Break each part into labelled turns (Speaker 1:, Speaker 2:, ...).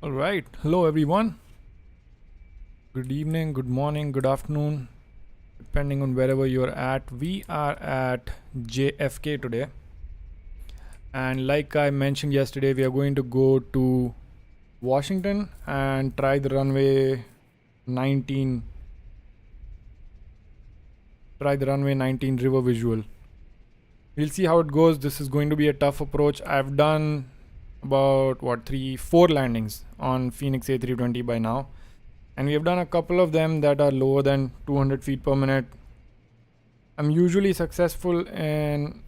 Speaker 1: All right. Hello, everyone. Good evening, good morning, good afternoon, depending on wherever you're at. We are at JFK today. And like I mentioned yesterday, we are going to go to Washington and try the runway 19. Try the runway 19 river visual. We'll see how it goes. This is going to be a tough approach. I've done about 4 landings on FENIX A320 by now, and we have done a couple of them that are lower than 200 feet per minute. I'm usually successful in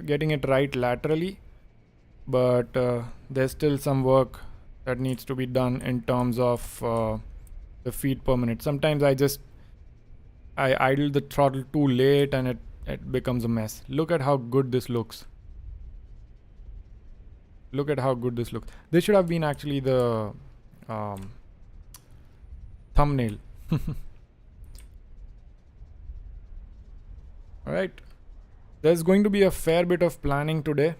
Speaker 1: getting it right laterally, but there's still some work that needs to be done in terms of the feet per minute. Sometimes I idle the throttle too late and it becomes a mess. Look at how good this looks. Look at how good this looks. This should have been actually the thumbnail. Alright. There's going to be a fair bit of planning today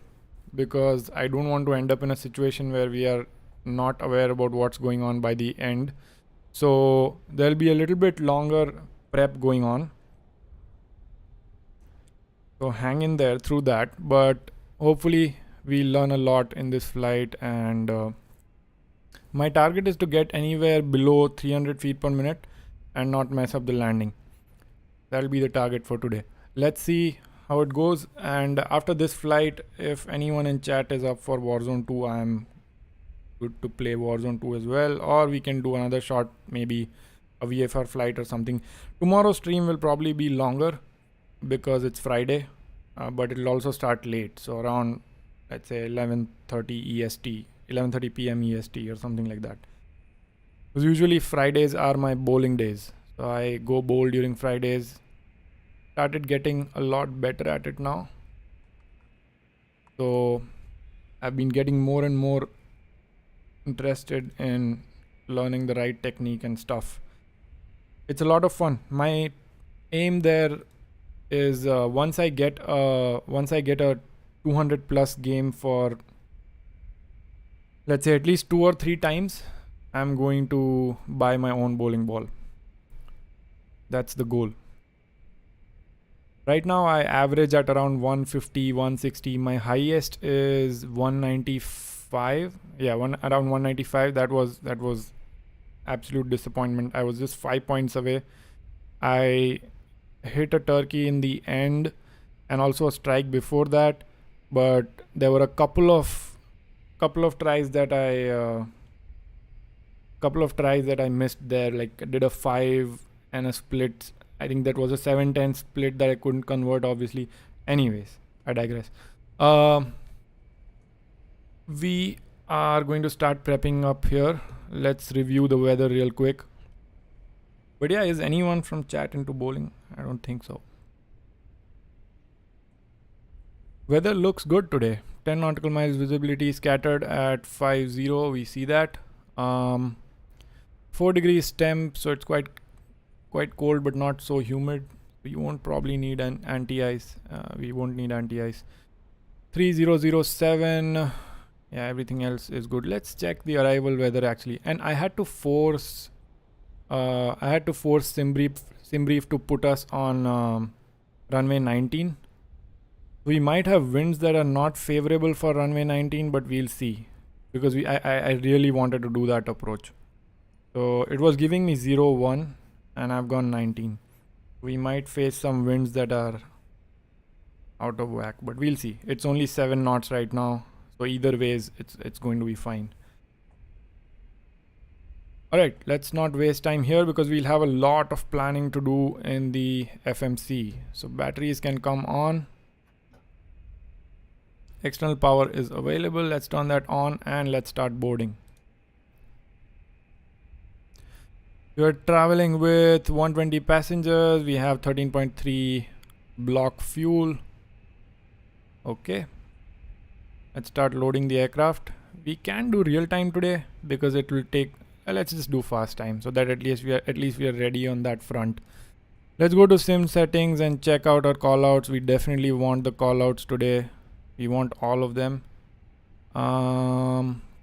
Speaker 1: because I don't want to end up in a situation where we are not aware about what's going on by the end. So there'll be a little bit longer prep going on. So hang in there through that, but hopefully we learn a lot in this flight, and my target is to get anywhere below 300 feet per minute and not mess up the landing. That'll be the target for today. Let's see how it goes, and after this flight, if anyone in chat is up for Warzone 2, I'm good to play Warzone 2 as well, or we can do another shot, maybe a VFR flight or something. Tomorrow's stream will probably be longer because it's Friday, but it'll also start late, so around, let's say 11:30 EST, 11:30 PM EST or something like that. Because usually Fridays are my bowling days, so I go bowl during Fridays. Started getting a lot better at it now, so I've been getting more and more interested in learning the right technique and stuff. It's a lot of fun. My aim there is once I get a 200 plus game for, let's say, at least 2 or 3 times, I'm going to buy my own bowling ball. That's the goal. Right now I average at around 150, 160. My highest is 195. Yeah, around 195. That was absolute disappointment. I was just 5 points away. I hit a turkey in the end and also a strike before that, but there were a couple of tries that I missed there. Like I did a 5 and a split. I think that was a 7-10 split that I couldn't convert, obviously. Anyways, I digress. We are going to start prepping up here. Let's review the weather real quick. But yeah, is anyone from chat into bowling? I don't think so. Weather looks good today. 10 nautical miles visibility, scattered at 50. We see that. 4 degrees temp, so it's quite cold, but not so humid. You won't probably need an anti-ice. We won't need anti-ice. 3007. Yeah, everything else is good. Let's check the arrival weather actually. And I had to force Simbrief to put us on runway 19. We might have winds that are not favorable for runway 19, but we'll see, because I really wanted to do that approach. So it was giving me 0-1 and I've gone 19. We might face some winds that are out of whack, but we'll see. It's only 7 knots right now, so either ways it's going to be fine. Alright, let's not waste time here because we'll have a lot of planning to do in the FMC. So batteries can come on. External power is available. Let's turn that on and let's start boarding. We're traveling with 120 passengers. We have 13.3 block fuel. Okay. Let's start loading the aircraft. We can do real time today because it will take, let's just do fast time so that at least we are ready on that front. Let's go to sim settings and check out our callouts. We definitely want the callouts today. We want all of them.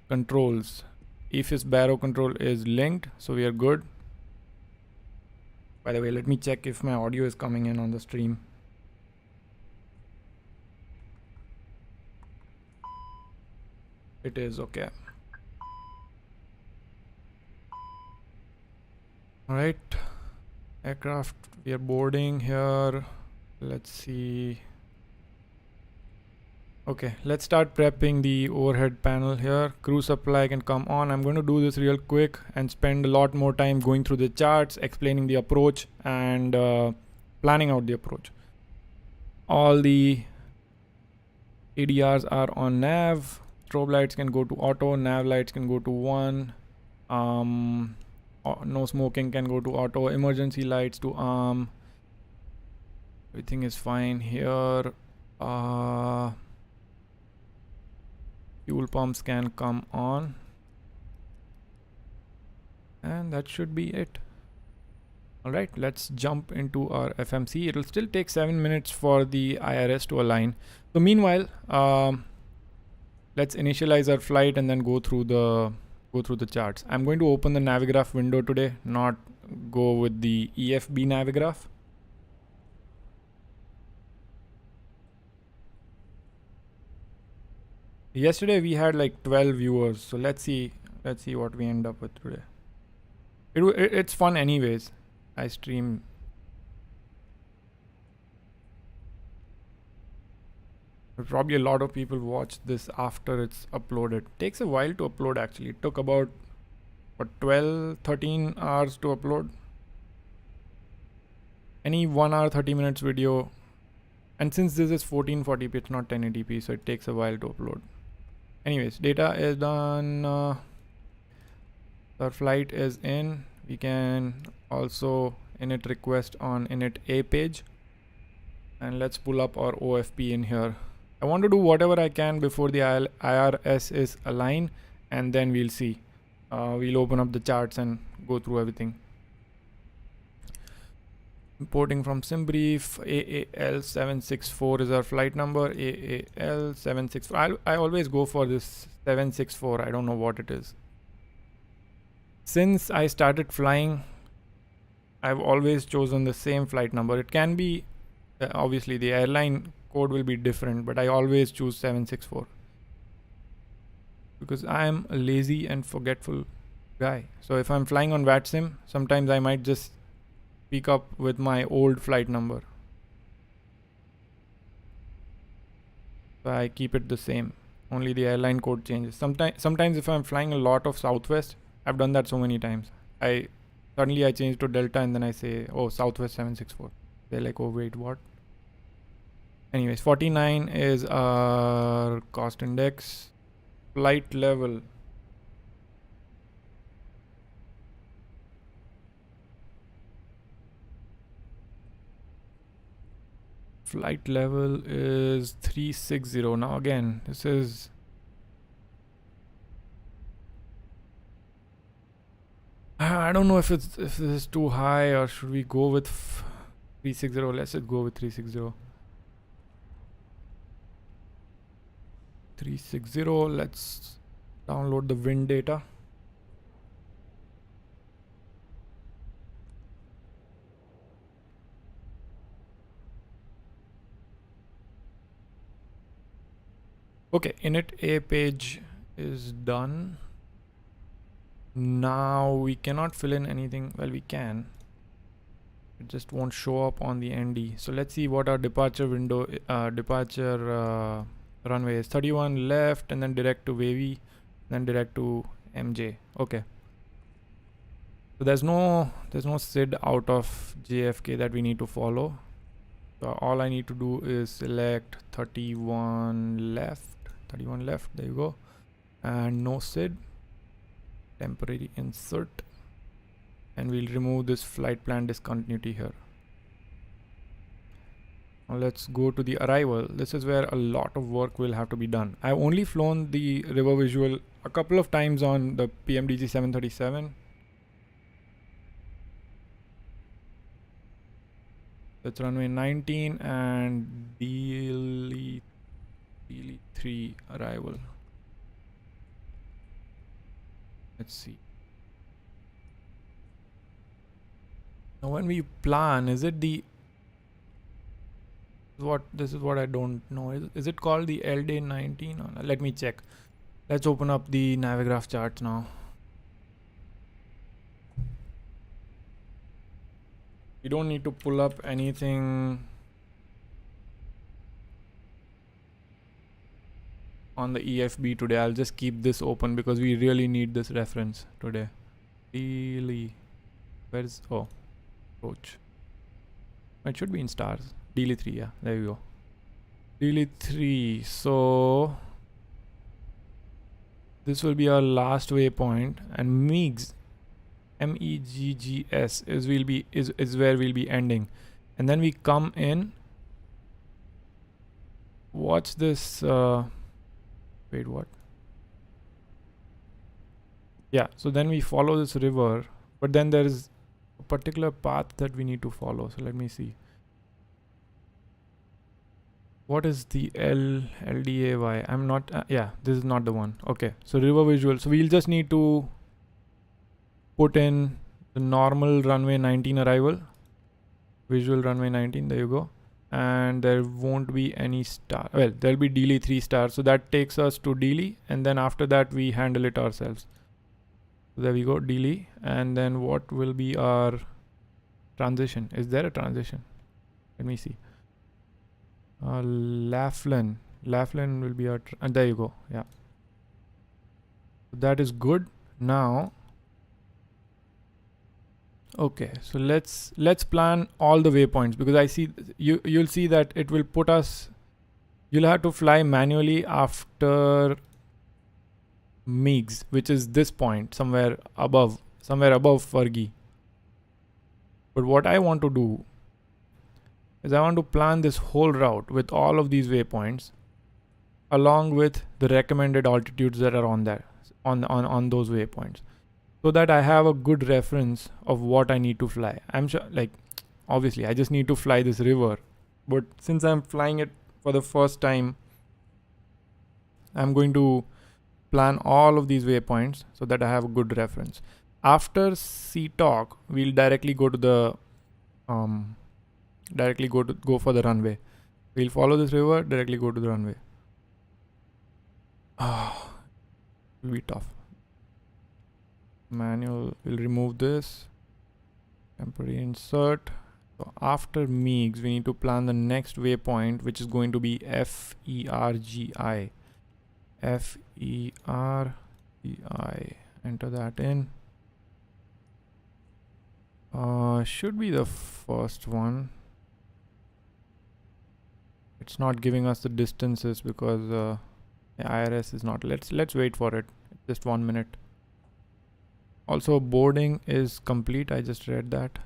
Speaker 1: controls. EFIS barrow control is linked, so we are good. By the way, let me check if my audio is coming in on the stream. It is okay. All right, aircraft, we are boarding here. Let's see. Okay, let's start prepping the overhead panel here. Crew supply can come on. I'm going to do this real quick and spend a lot more time going through the charts, explaining the approach, and planning out the approach. All the ADRs are on nav. Strobe lights can go to auto. Nav lights can go to 1. No smoking can go to auto. Emergency lights to arm. Everything is fine here. Fuel pumps can come on, and that should be it. All right, let's jump into our FMC. It'll still take 7 minutes for the IRS to align. So meanwhile, let's initialize our flight and then go through the charts. I'm going to open the Navigraph window today, not go with the EFB Navigraph. Yesterday we had like 12 viewers, so let's see what we end up with today. It's fun anyways. I stream. Probably a lot of people watch this after it's uploaded. Takes a while to upload actually. It took about 13 hours to upload. Any 1 hour 30 minutes video, and since this is 1440p, it's not 1080p, so it takes a while to upload. Anyways, data is done. Our flight is in. We can also init request on init A page, and let's pull up our OFP in here. I want to do whatever I can before the IRS is aligned, and then we'll see. We'll open up the charts and go through everything. Importing from SimBrief. AAL764 is our flight number. AAL764. I always go for this 764. I don't know what it is. Since I started flying, I've always chosen the same flight number. It can be, obviously the airline code will be different, but I always choose 764 because I am a lazy and forgetful guy. So if I'm flying on VATSIM, sometimes I might just pick up with my old flight number. So I keep it the same. Only the airline code changes. Sometimes if I'm flying a lot of Southwest, I've done that so many times. Suddenly I change to Delta and then I say, oh, Southwest 764. They're like, oh wait, what? Anyways, 49 is our cost index. Flight level. Flight level is 360. Now again, this is I don't know if this is too high, or should we go with 360? Let's just go with 360. 360. Let's download the wind data. Okay, init A page is done. Now we cannot fill in anything. Well, we can. It just won't show up on the ND. So let's see what our departure window, runway is. 31 left, and then direct to Wavy, then direct to MJ. Okay. So there's no SID out of JFK that we need to follow. So all I need to do is select 31 left. 31 left, there you go, and no SID, temporary insert, and we'll remove this flight plan discontinuity here. Now let's go to the arrival. This is where a lot of work will have to be done. I've only flown the river visual a couple of times on the PMDG 737. That's runway 19 and DL3 arrival. Let's see. Now when we plan, is it the this is what I don't know. Is it called the LD 19? Or, let me check. Let's open up the Navigraph charts now. You don't need to pull up anything on the EFB today. I'll just keep this open because we really need this reference today. Really, where's approach? It should be in stars. Dealy 3, yeah, there you go. Dealy 3. So this will be our last waypoint, and MEGS, MEGGS is where we'll be ending, and then we come in. Watch this. Wait, what? Yeah, so then we follow this river, but then there is a particular path that we need to follow. So let me see. What is the LDAY? I'm not, yeah, this is not the one. Okay, so river visual. So we'll just need to put in the normal runway 19 arrival. Visual runway 19, there you go. And there won't be any star. Well, there'll be Dealy 3 stars. So that takes us to Dealy. And then after that, we handle it ourselves. So there we go, Dealy. And then what will be our transition? Is there a transition? Let me see. Laughlin will be our and there you go. Yeah, that is good. Now okay, so let's plan all the waypoints, because I see you'll see that it will put us, you'll have to fly manually after MEGS, which is this point somewhere above Fergie. But what I want to do is I want to plan this whole route with all of these waypoints along with the recommended altitudes that are on there, on those waypoints, so that I have a good reference of what I need to fly. I'm sure, like, obviously I just need to fly this river, but since I'm flying it for the first time, I'm going to plan all of these waypoints so that I have a good reference. After CTOC, we'll directly go to the go for the runway. We'll follow this river, directly go to the runway. Will be tough. Manual, we'll remove this. Temporary insert. So after MEGS, we need to plan the next waypoint, which is going to be FERGI. FERGI. Enter that in. Should be the first one. It's not giving us the distances because the IRS is not. Let's wait for it. Just 1 minute. Also, boarding is complete. I just read that.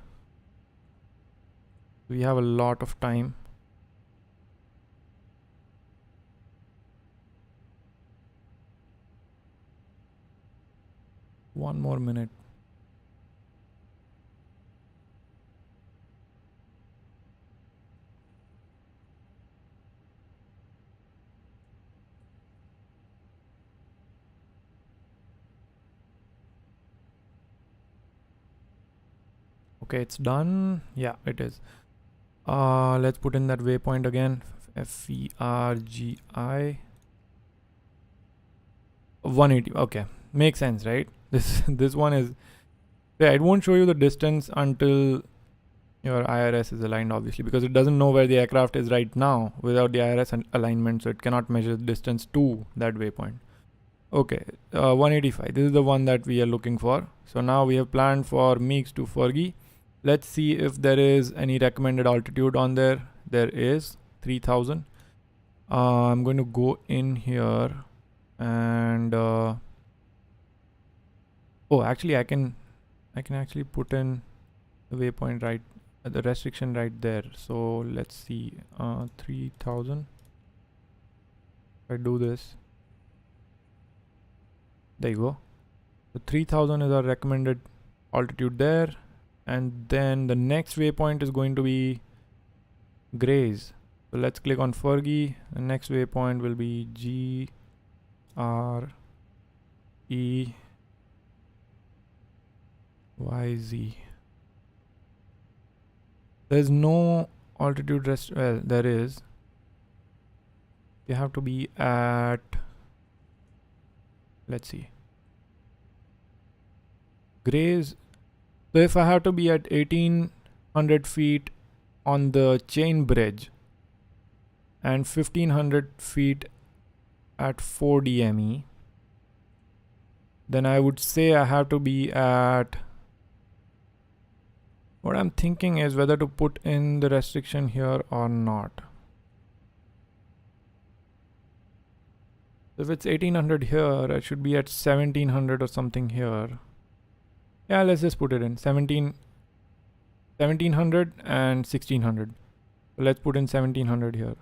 Speaker 1: We have a lot of time. One more minute. Okay, it's done. Yeah, it is. Let's put in that waypoint again. FERGI 180. Okay, makes sense, right? This one is, yeah, it won't show you the distance until your IRS is aligned, obviously, because it doesn't know where the aircraft is right now without the IRS alignment, so it cannot measure the distance to that waypoint. Okay, 185. This is the one that we are looking for. So now we have planned for MEGS to Fergie. Let's see if there is any recommended altitude on there. There is 3000. I'm going to go in here and actually I can actually put in the waypoint right, the restriction right there. So let's see, 3000. If I do this, there you go. So 3000 is our recommended altitude there. And then the next waypoint is going to be Grays. So let's click on Fergie. The next waypoint will be GRE YZ. There's no altitude rest. Well, there is. You have to be at, let's see, grays. So if I have to be at 1800 feet on the chain bridge and 1500 feet at 4 DME, then I would say I have to be at, what I'm thinking is whether to put in the restriction here or not. If it's 1800 here, I should be at 1700 or something here. Yeah, let's just put it in 1700 and 1600. So let's put in 1700 here.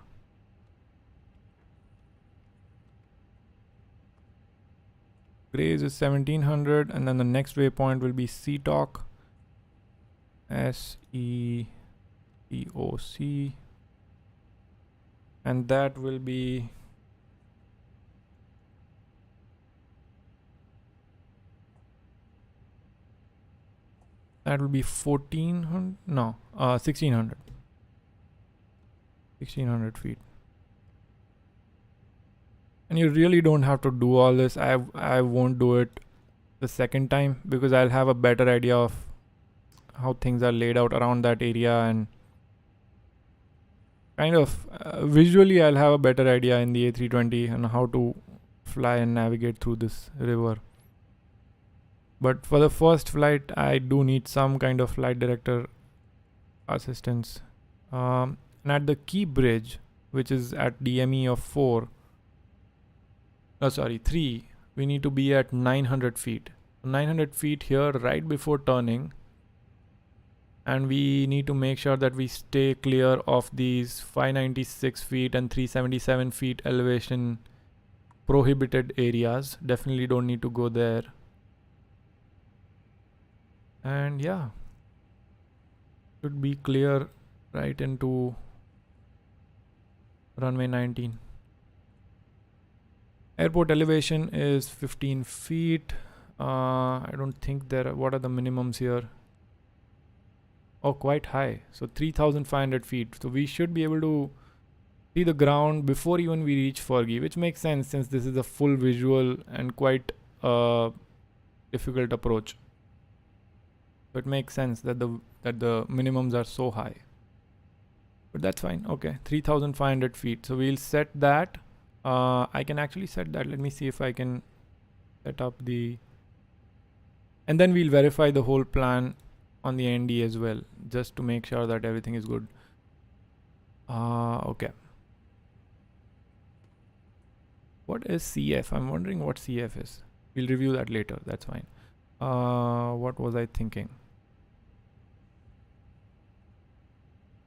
Speaker 1: Grays is 1700, and then the next waypoint will be SETOC. SETOC. And that will be that will be 1400, no, 1600 feet. And you really don't have to do all this. I won't do it the second time because I'll have a better idea of how things are laid out around that area, and kind of visually I'll have a better idea in the A320 and how to fly and navigate through this river. But for the first flight, I do need some kind of flight director assistance. And at the key bridge, which is at DME of 3, we need to be at 900 feet. 900 feet here right before turning. And we need to make sure that we stay clear of these 596 feet and 377 feet elevation prohibited areas. Definitely don't need to go there. And yeah, should be clear right into runway 19. Airport elevation is 15 feet. I don't think what are the minimums here? Oh, quite high. So 3,500 feet. So we should be able to see the ground before even we reach Fergie, which makes sense since this is a full visual and quite difficult approach. So it makes sense that the minimums are so high. But that's fine. Okay, 3,500 feet. So we'll set that. I can actually set that. Let me see if I can set up the... And then we'll verify the whole plan on the ND as well, just to make sure that everything is good. Okay. What is CF? I'm wondering what CF is. We'll review that later. That's fine. What was I thinking?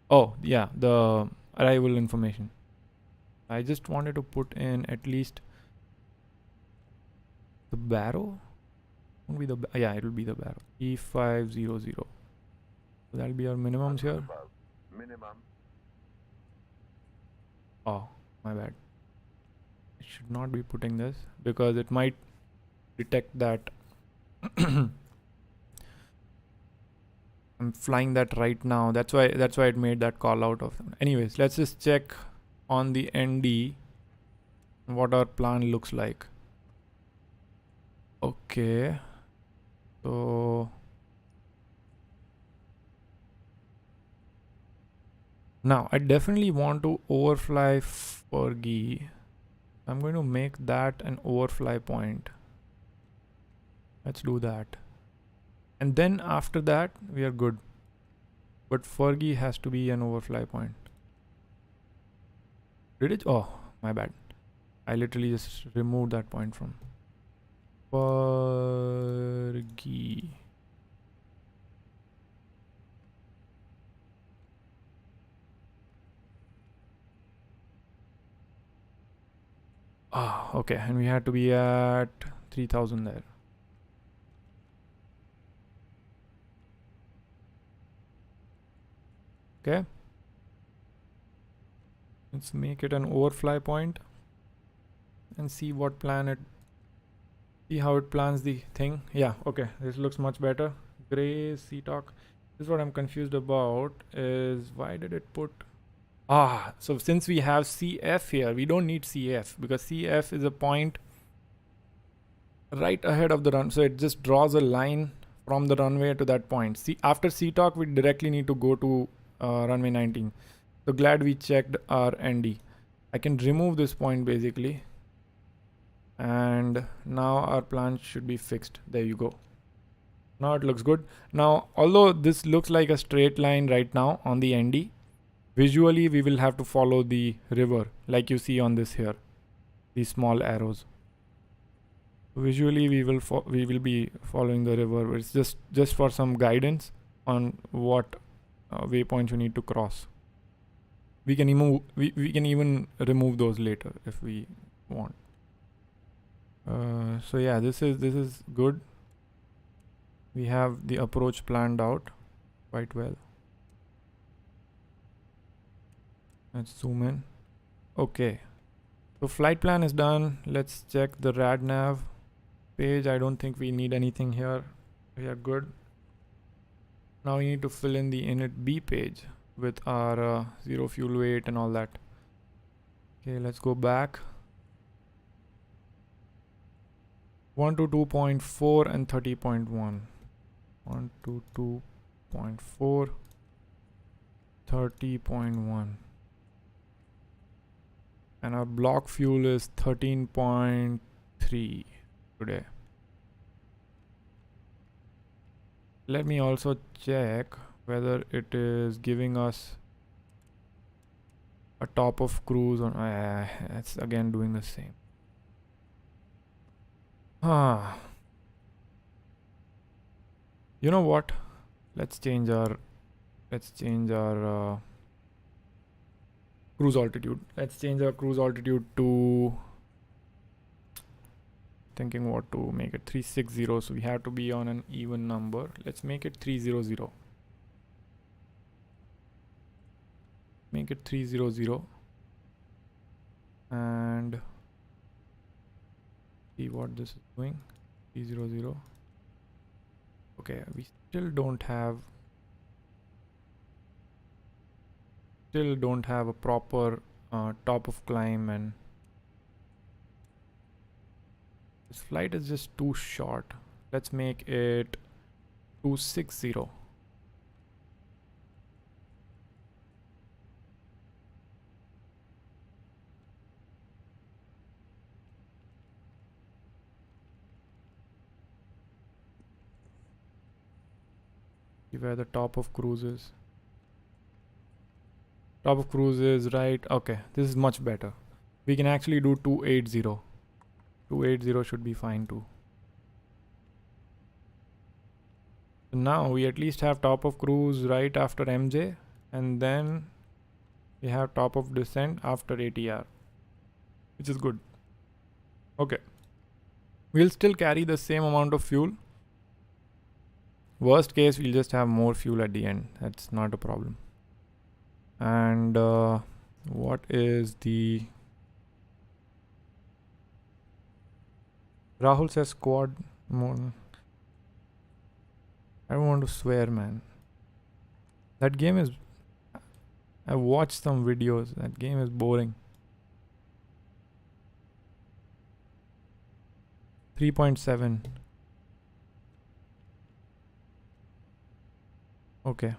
Speaker 1: Oh, yeah, the arrival information. I just wanted to put in at least the barrow. Won't be the yeah, it will be the barrow. E500. So that'll be our minimums here.
Speaker 2: Minimum.
Speaker 1: Oh, my bad. I should not be putting this because it might detect that I'm flying that right now. That's why it made that call out of. Anyways, let's just check on the ND what our plan looks like. Okay. So now I definitely want to overfly Fergie. I'm going to make that an overfly point. Let's do that. And then after that, we are good. But Fergie has to be an overfly point. Did it? Oh, my bad. I literally just removed that point from Fergie. Ah, okay. And we had to be at 3,000 there. Okay, let's make it an overfly point and see what plan it, see how it plans the thing. Yeah, okay, this looks much better. gray C-talk. This is what I'm confused about, is why did it put... so since we have CF here, we don't need CF because CF is a point right ahead of the run. So it just draws a line from the runway to that point. See, after C-talk, we directly need to go to runway 19. So glad we checked our ND. I can remove this point basically. And now our plan should be fixed. There you go. Now it looks good. Now, although this looks like a straight line right now on the ND, visually we will have to follow the river like you see on this here, these small arrows. Visually we will be following the river, but it's just for some guidance on what waypoints you need to cross. We can even remove those later if we want. So yeah, this is good. We have the approach planned out quite well. Let's zoom in. Okay, so flight plan is done. Let's check the radnav page. I don't think we need anything here. We are good. Now we need to fill in the init B page with our zero fuel weight and all that. Okay, let's go back. 122.4 and 30.1. 122.4, 30.1. And our block fuel is 13.3 today. Let me also check whether it is giving us a top of cruise on. It's again doing the same. You know what? Let's change our cruise altitude. Let's change our cruise altitude to, thinking what to make it, 360. So we have to be on an even number. Let's make it 300. Make it 300 and see what this is doing. 300. Okay, we still don't have a proper top of climb, and this flight is just too short. Let's make it 260. Where the top of cruise is. Top of cruise is right. Okay, this is much better. We can actually do 280. 280 should be fine too. So now we at least have top of cruise right after MJ, and then we have top of descent after ATR, which is good. Okay, we'll still carry the same amount of fuel. Worst case, we'll just have more fuel at the end. That's not a problem. And what is the... Rahul says squad more. I don't want to swear, man. That game is... I've watched some videos. That game is boring. 3.7. Okay.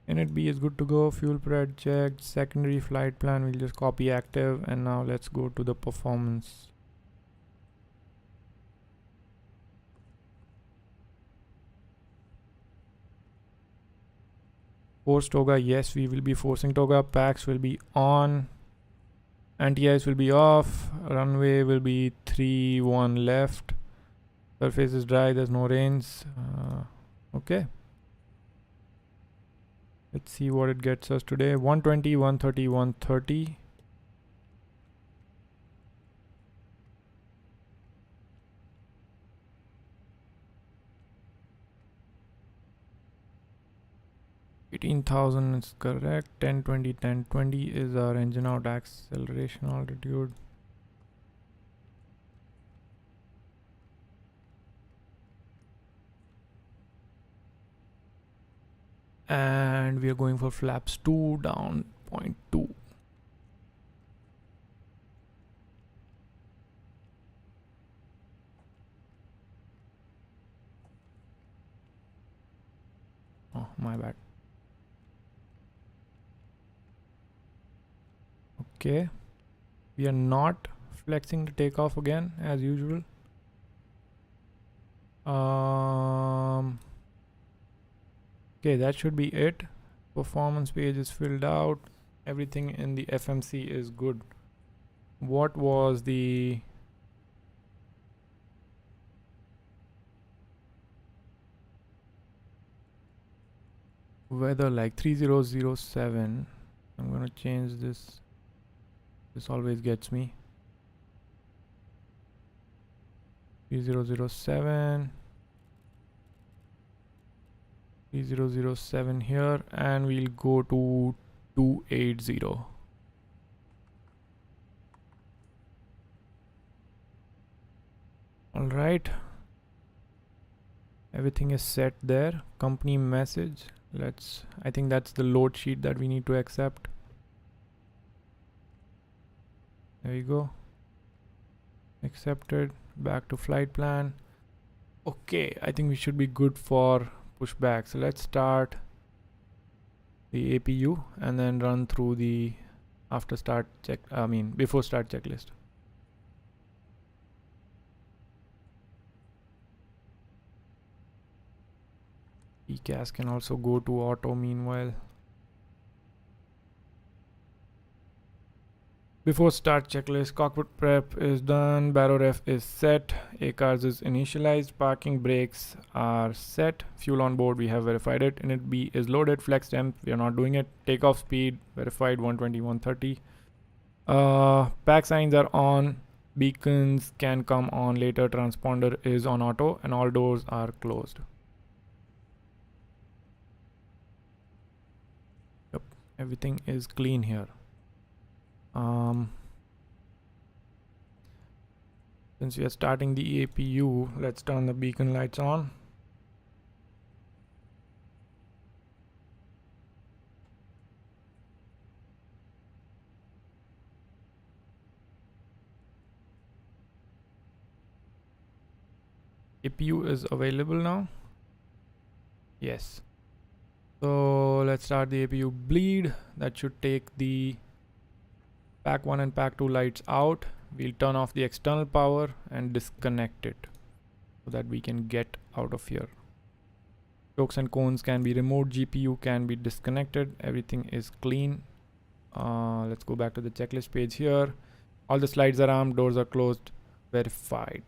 Speaker 1: Init B is good to go. Fuel pred checked. Secondary flight plan. We'll just copy active. And now let's go to the performance. Force toga. Yes, we will be forcing toga. Packs will be on. Anti-ice will be off. Runway will be 3-1 left. Surface is dry, there's no rains. Okay. Let's see what it gets us today. 120, 130, 130. $18,000 is correct. 1020, 1020 is our engine out acceleration altitude. And we are going for flaps 2 down 0.2. Oh, my bad. Okay, we are not flexing the takeoff again as usual. Okay, that should be it. Performance page is filled out. Everything in the FMC is good. What was the weather like? 3007. I'm gonna change this. This always gets me. 3007. 3007 here, and we'll go to 280. All right, everything is set there. Company message, I think that's the load sheet that we need to accept. There you go, accepted. Back to flight plan. Okay, I think we should be good for pushback. So let's start the APU and then run through the before start checklist. ECAS can also go to auto meanwhile. Before start checklist, cockpit prep is done, baro ref is set, ACARS is initialized, parking brakes are set, fuel on board we have verified it, init B is loaded, flex temp we are not doing it, takeoff speed verified 120, 130. Pack signs are on, beacons can come on later, transponder is on auto, and all doors are closed. Yep, everything is clean here. Since we are starting the APU, let's turn the beacon lights on. APU is available now. Yes. So let's start the APU bleed. That should take the pack 1 and pack 2 lights out. We'll turn off the external power and disconnect it so that we can get out of here. Chokes and cones can be removed, GPU can be disconnected, everything is clean. Let's go back to the checklist page here. All the slides are armed, doors are closed, verified.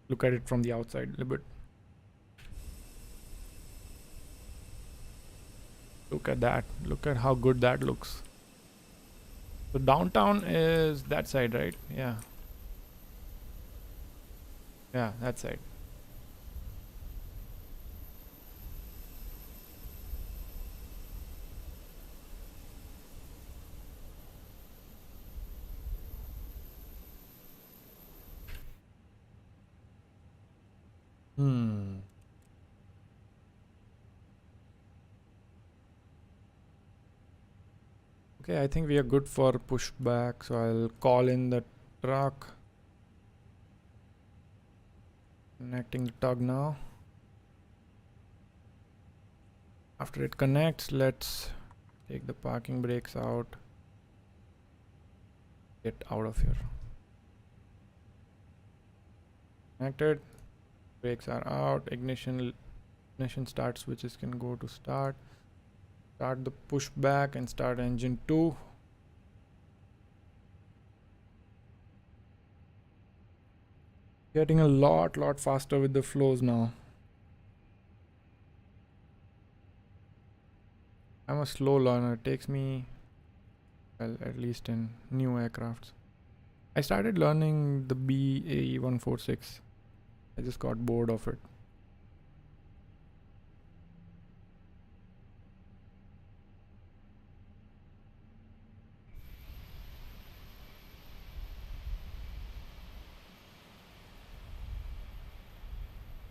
Speaker 1: Look at it from the outside a little bit. Look at that. Look at how good that looks. So downtown is that side, right? Yeah. Yeah, that side. Okay, I think we are good for pushback, so I'll call in the truck. Connecting the tug now. After it connects, let's take the parking brakes out. Get out of here. Connected. Brakes are out. Ignition start switches can go to start. Start the pushback and start engine 2. Getting a lot faster with the flows now. I'm a slow learner. It takes me, well, at least in new aircrafts. I started learning the BAE 146. I just got bored of it.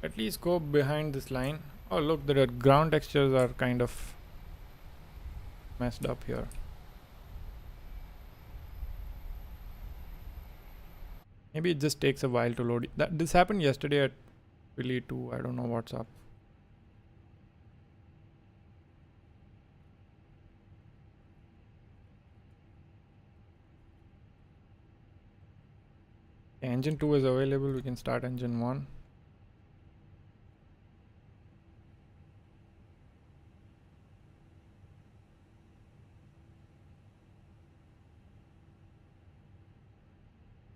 Speaker 1: At least go behind this line. Oh look, the ground textures are kind of messed up here. Maybe it just takes a while to load. This happened yesterday at Philly too. I don't know what's up. Engine 2 is available. We can start engine 1.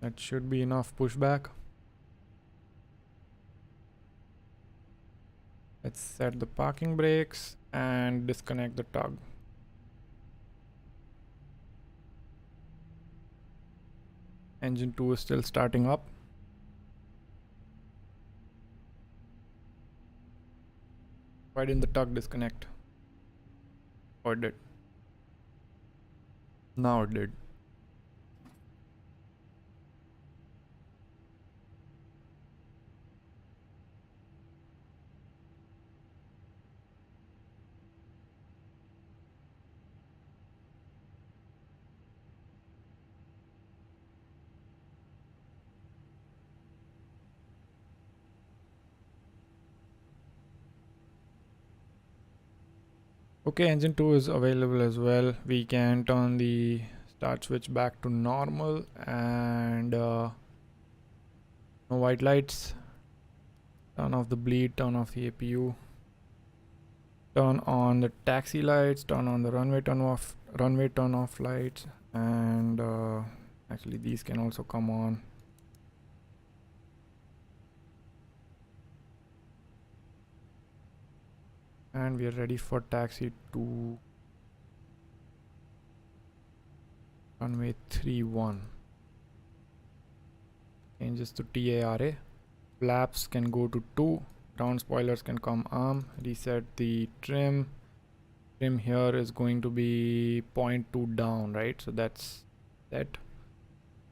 Speaker 1: That should be enough pushback. Let's set the parking brakes and disconnect the tug. Engine 2 is still starting up. Why didn't the tug disconnect? Oh, it did. Now it did. Okay, engine 2 is available as well. We can turn the start switch back to normal and no white lights. Turn off the bleed, turn off the APU. Turn on the taxi lights, turn on the runway turn off lights, and actually these can also come on. And we are ready for taxi to runway 31. Changes to TARA. Flaps can go to 2. Ground spoilers can come arm. Reset the trim. Trim here is going to be 0.2 down, right? So that's set.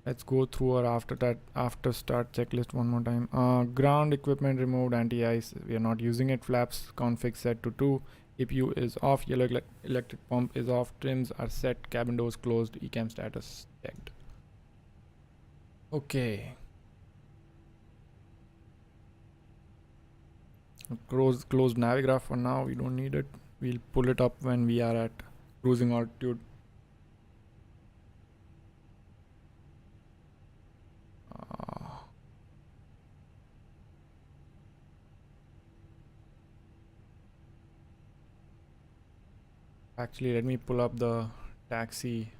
Speaker 1: Let's go through our after start checklist one more time. Ground equipment removed, anti-ice. We are not using it. Flaps config set to 2. APU is off. Yellow electric pump is off. Trims are set. Cabin doors closed. ECAM status checked. Okay. Close navigraph for now. We don't need it. We'll pull it up when we are at cruising altitude. Actually, let me pull up the taxi.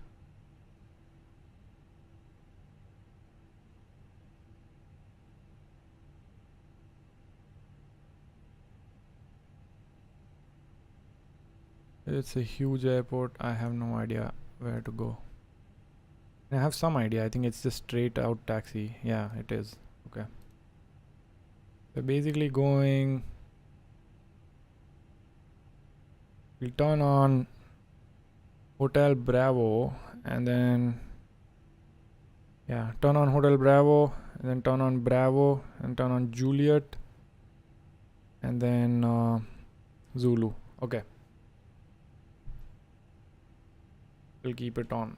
Speaker 1: It's a huge airport. I have no idea where to go. I have some idea. I think it's just straight out taxi. Yeah, it is. Okay. So basically going... We'll turn on Hotel Bravo and then... Yeah, turn on Hotel Bravo and then turn on Bravo and turn on Juliet and then Zulu. Okay. We'll keep it on.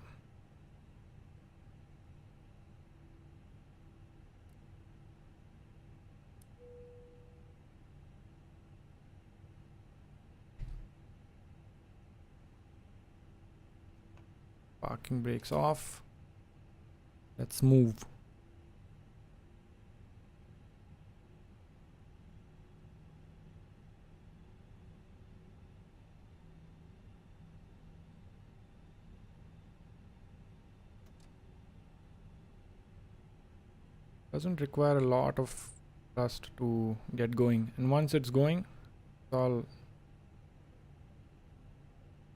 Speaker 1: Parking brakes off. Let's move. Doesn't require a lot of thrust to get going, and once it's going, it all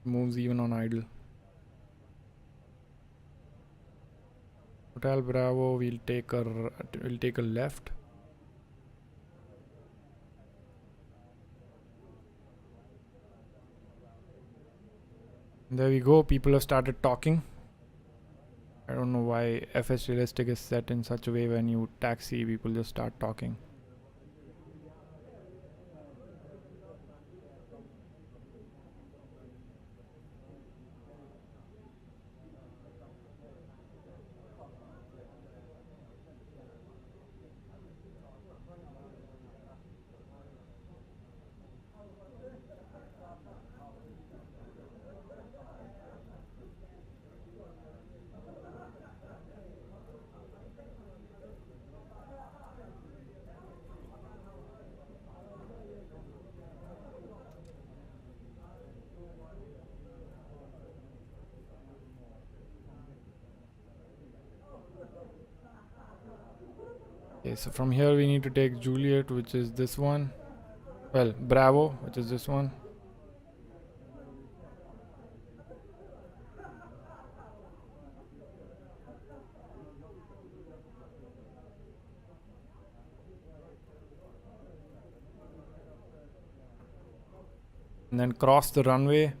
Speaker 1: moves even on idle. Hotel Bravo, we'll take a left. There we go. People have started talking. I don't know why FS Realistic is set in such a way when you taxi, people just start talking. Okay, so from here we need to take Juliet, which is this one. Well, Bravo, which is this one. And then cross the runway.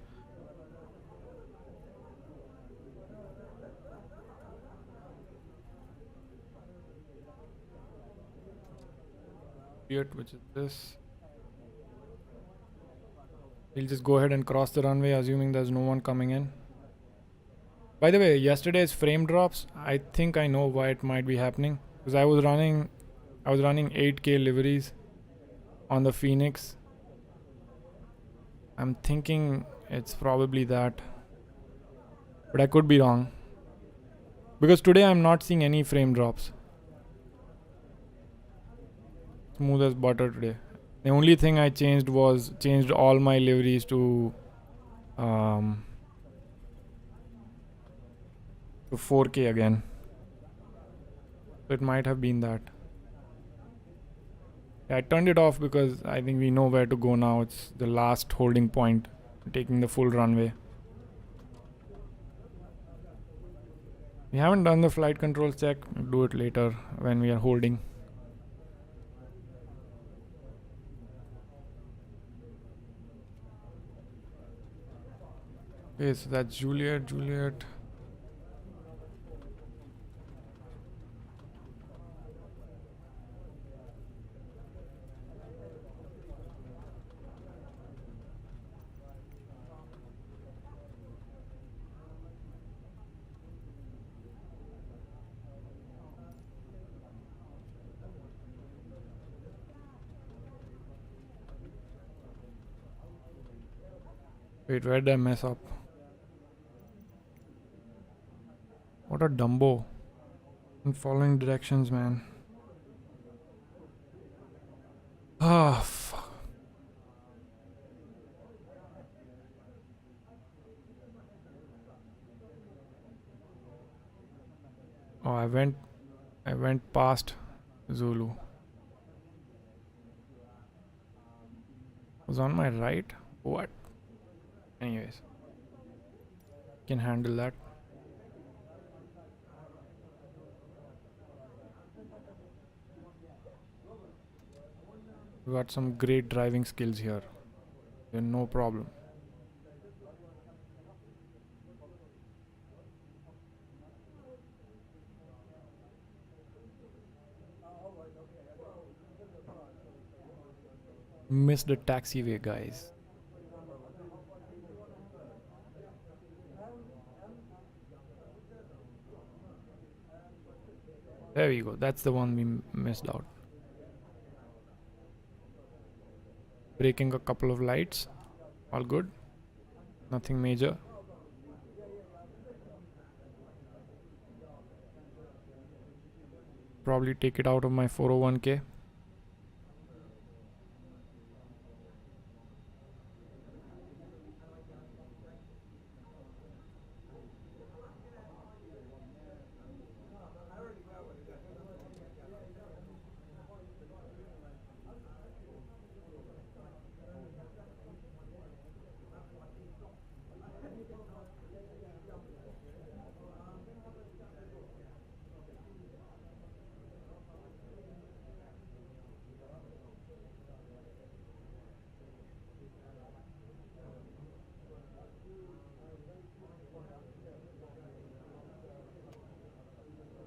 Speaker 1: Which is this. We'll just go ahead and cross the runway, assuming there's no one coming in. By the way, yesterday's frame drops, I think I know why it might be happening. Because I was running 8K liveries on the FENIX. I'm thinking it's probably that. But I could be wrong. Because today I'm not seeing any frame drops. Smooth as butter today. The only thing I changed was changed all my liveries to 4K again. So it might have been that. Yeah, I turned it off because I think we know where to go now. It's the last holding point, taking the full runway. We haven't done the flight control check. We'll do it later when we are holding. Okay, so that's Juliet. Wait, where did I mess up? What a Dumbo. I'm following directions, man. Ah, fuck. Oh, I went past Zulu. Was on my right? What? Anyways. Can handle that. We got some great driving skills here. No problem. Missed the taxiway, guys. There we go. That's the one we missed out. Breaking a couple of lights. All good. Nothing major. Probably take it out of my 401k.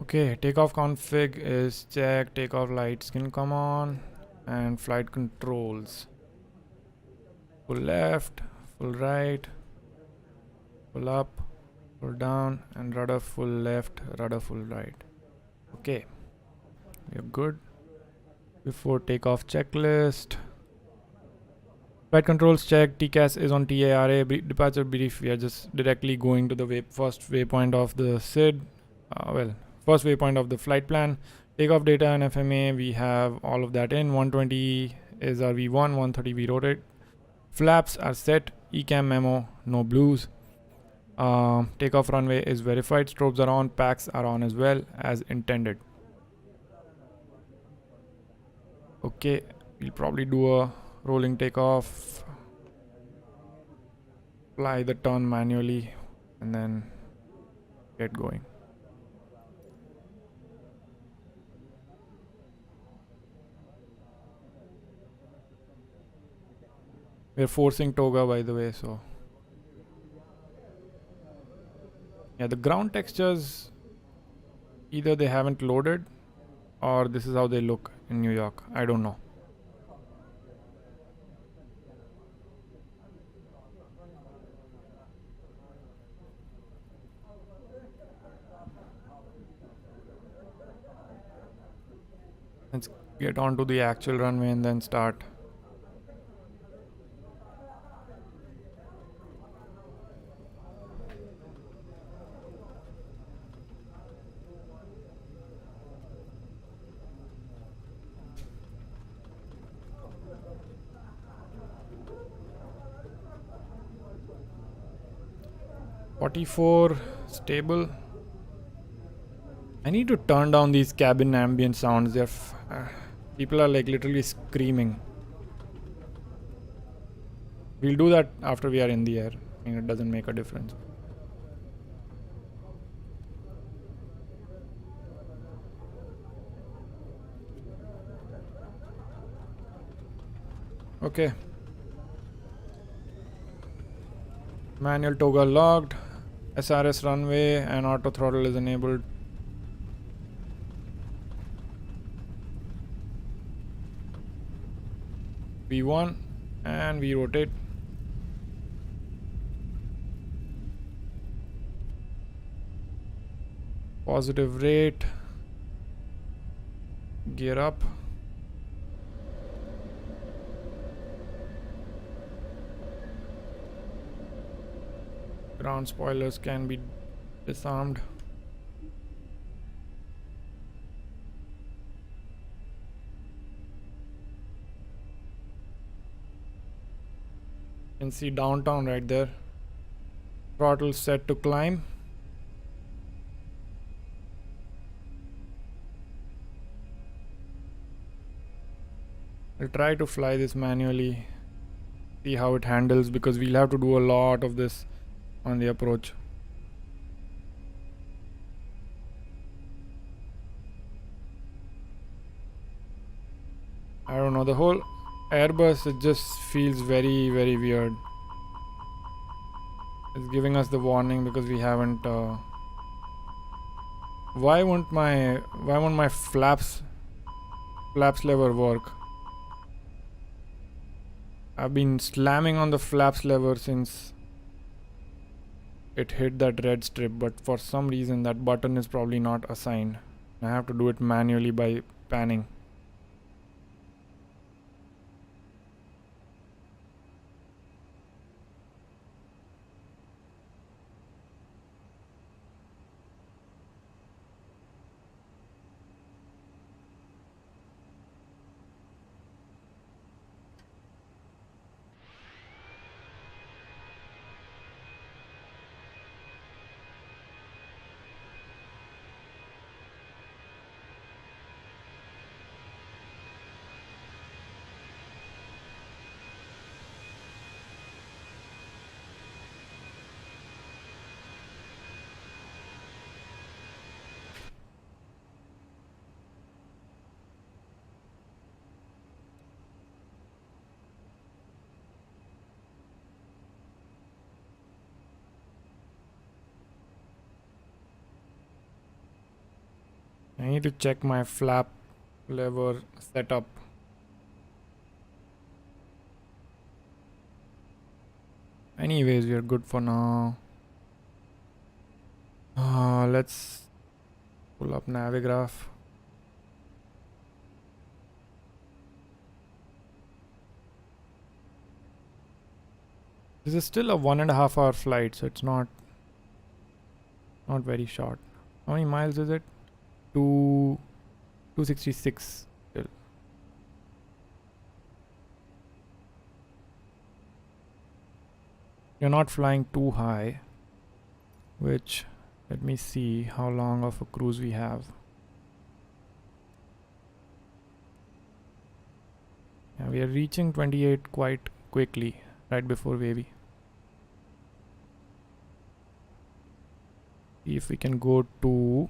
Speaker 1: Okay, takeoff config is checked, takeoff lights can come on, and flight controls. Full left, full right, full up, full down, and rudder full left, rudder full right. Okay, we're good. Before takeoff checklist. Flight controls check, TCAS is on TARA, departure brief, we are just directly going to the first waypoint of the SID. First waypoint of the flight plan. Takeoff data and FMA, we have all of that in. 120 is our V1, 130 we rotate. Flaps are set, ECAM memo, no blues. Takeoff runway is verified, strobes are on, packs are on as well as intended. Okay, we'll probably do a rolling takeoff, fly the turn manually, and then get going. We're forcing toga, by the way, so yeah, the ground textures, either they haven't loaded or this is how they look in New York. I don't know. Let's get onto the actual runway and then start. .44 stable. I need to turn down these cabin ambient sounds. People are like literally screaming. We'll do that after we are in the air. I mean, it doesn't make a difference. Okay. Manual toga locked. SRS runway and auto throttle is enabled. V1 and we rotate. Positive rate. Gear up. Ground spoilers can be disarmed. You can see downtown right there. Throttle set to climb. I'll try to fly this manually, see how it handles, because we'll have to do a lot of this on the approach. I don't know, the whole Airbus, it just feels very weird. It's giving us the warning because we haven't why won't my flaps lever work? I've been slamming on the flaps lever since it hit that red strip, but for some reason that button is probably not assigned. I have to do it manually by panning. I need to check my flap lever setup. Anyways, we are good for now. Let's pull up Navigraph. This is still a 1.5 hour flight, so it's not very short. How many miles is it? 266 still. You're not flying too high, which, let me see how long of a cruise we have. we are reaching 28 quite quickly right before wavy. See if we can go to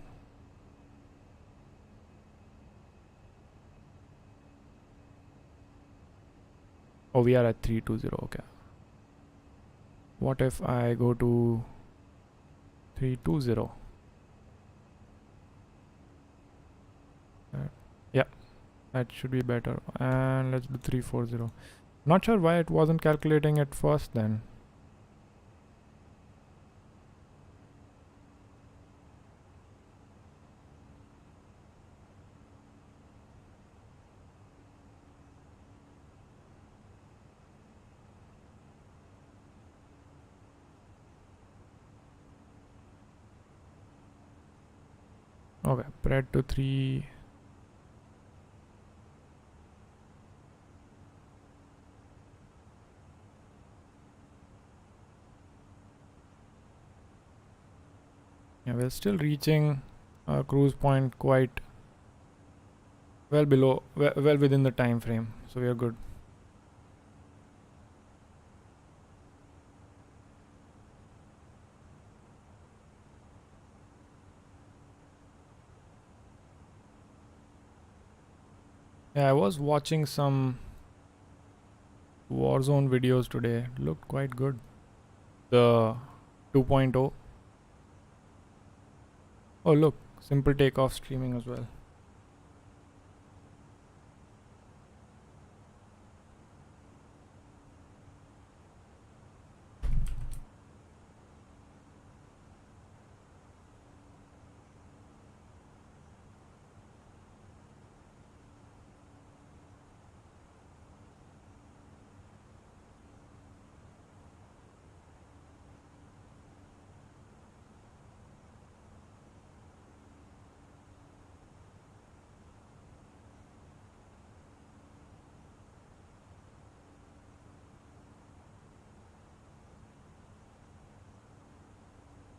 Speaker 1: oh, we are at 320. Okay, what if I go to 320? Yeah, that should be better. And let's do 340. Not sure why it wasn't calculating at first then. Okay, pred to 3. Yeah, we're still reaching our cruise point quite well below, well within the time frame, so we are good. Yeah, I was watching some Warzone videos today. It looked quite good. The 2.0. Oh look, simple takeoff streaming as well.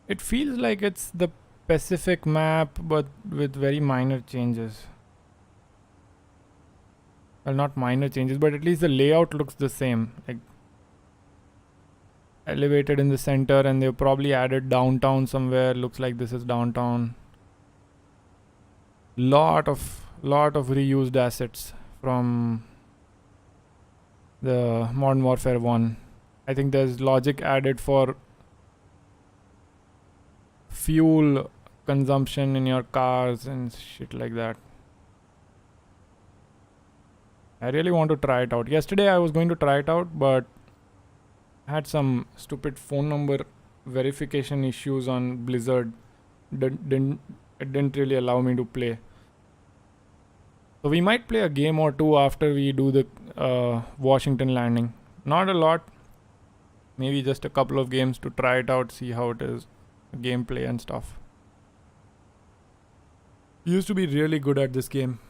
Speaker 1: It feels like it's the Pacific map, but with very minor changes. Well, not minor changes, but at least the layout looks the same. Like elevated in the center, and they've probably added downtown somewhere. Looks like this is downtown. Lot of reused assets from the Modern Warfare 1. I think there's logic added for fuel consumption in your cars and shit like that. I really want to try it out. Yesterday I was going to try it out, but I had some stupid phone number verification issues on Blizzard. It didn't really allow me to play. So we might play a game or two after we do the Washington landing. Not a lot. Maybe just a couple of games to try it out, see how it is. Gameplay and stuff. Used to be really good at this game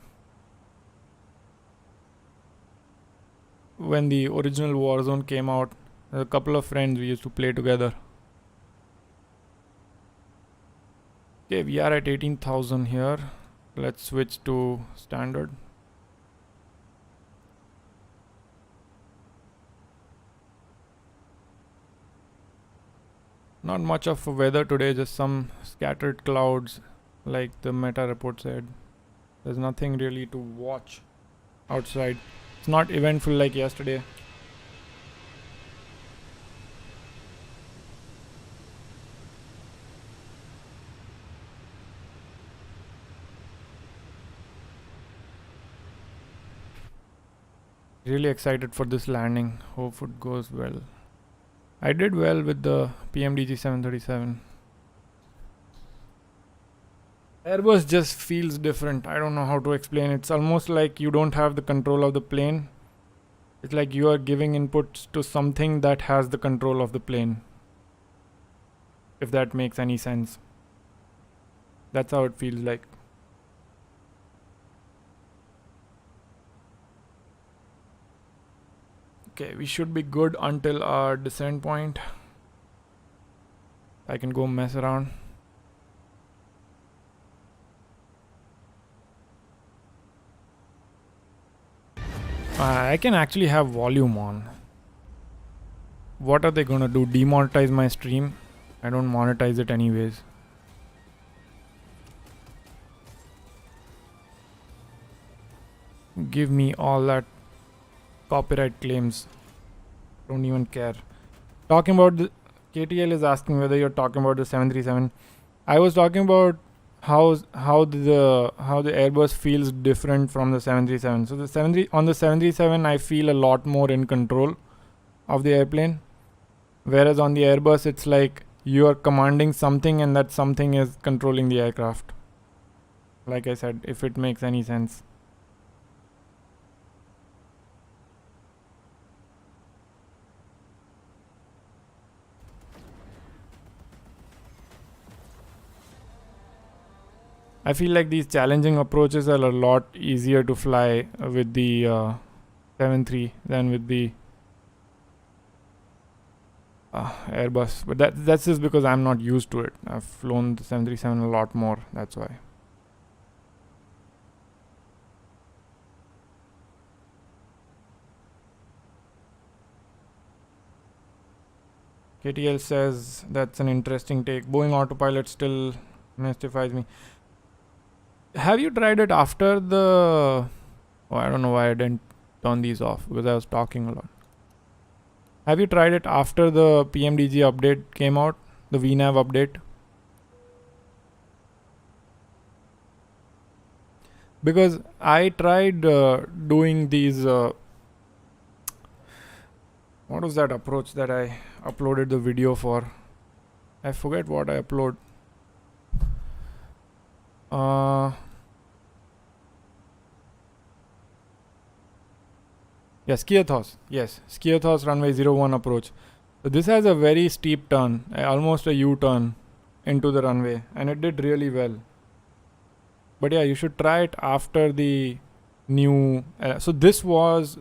Speaker 1: when the original Warzone came out. A couple of friends we used to play together. Okay, we are at 18,000 here. Let's switch to standard. Not much of weather today, just some scattered clouds, like the meta report said. There's nothing really to watch outside. It's not eventful like yesterday. Really excited for this landing. Hope it goes well. I did well with the PMDG 737. Airbus just feels different. I don't know how to explain. It's almost like you don't have the control of the plane. It's like you are giving inputs to something that has the control of the plane. If that makes any sense. That's how it feels like. Okay, we should be good until our descent point. I can go mess around. I can actually have volume on. What are they gonna do? Demonetize my stream? I don't monetize it anyways. Give me all that copyright claims. Don't even care. Talking about the KTL is asking whether you're talking about the 737. I was talking about how the Airbus feels different from the 737. So on the 737 I feel a lot more in control of the airplane, whereas on the Airbus it's like you are commanding something and that something is controlling the aircraft. Like I said, if it makes any sense. I feel like these challenging approaches are a lot easier to fly with the 7.3 than with the Airbus, but that's just because I'm not used to it. I've flown the 737 a lot more, that's why. KTL says that's an interesting take. Boeing autopilot still mystifies me. Have you tried it after the... Oh, I don't know why I didn't turn these off because I was talking a lot. Have you tried it after the PMDG update came out? The VNAV update? Because I tried doing these... what was that approach that I uploaded the video for? I forget what I upload. Skiathos. Yes, Skiathos runway 01 approach. So this has a very steep turn, almost a U-turn into the runway, and it did really well. But yeah, you should try it after the new. So this was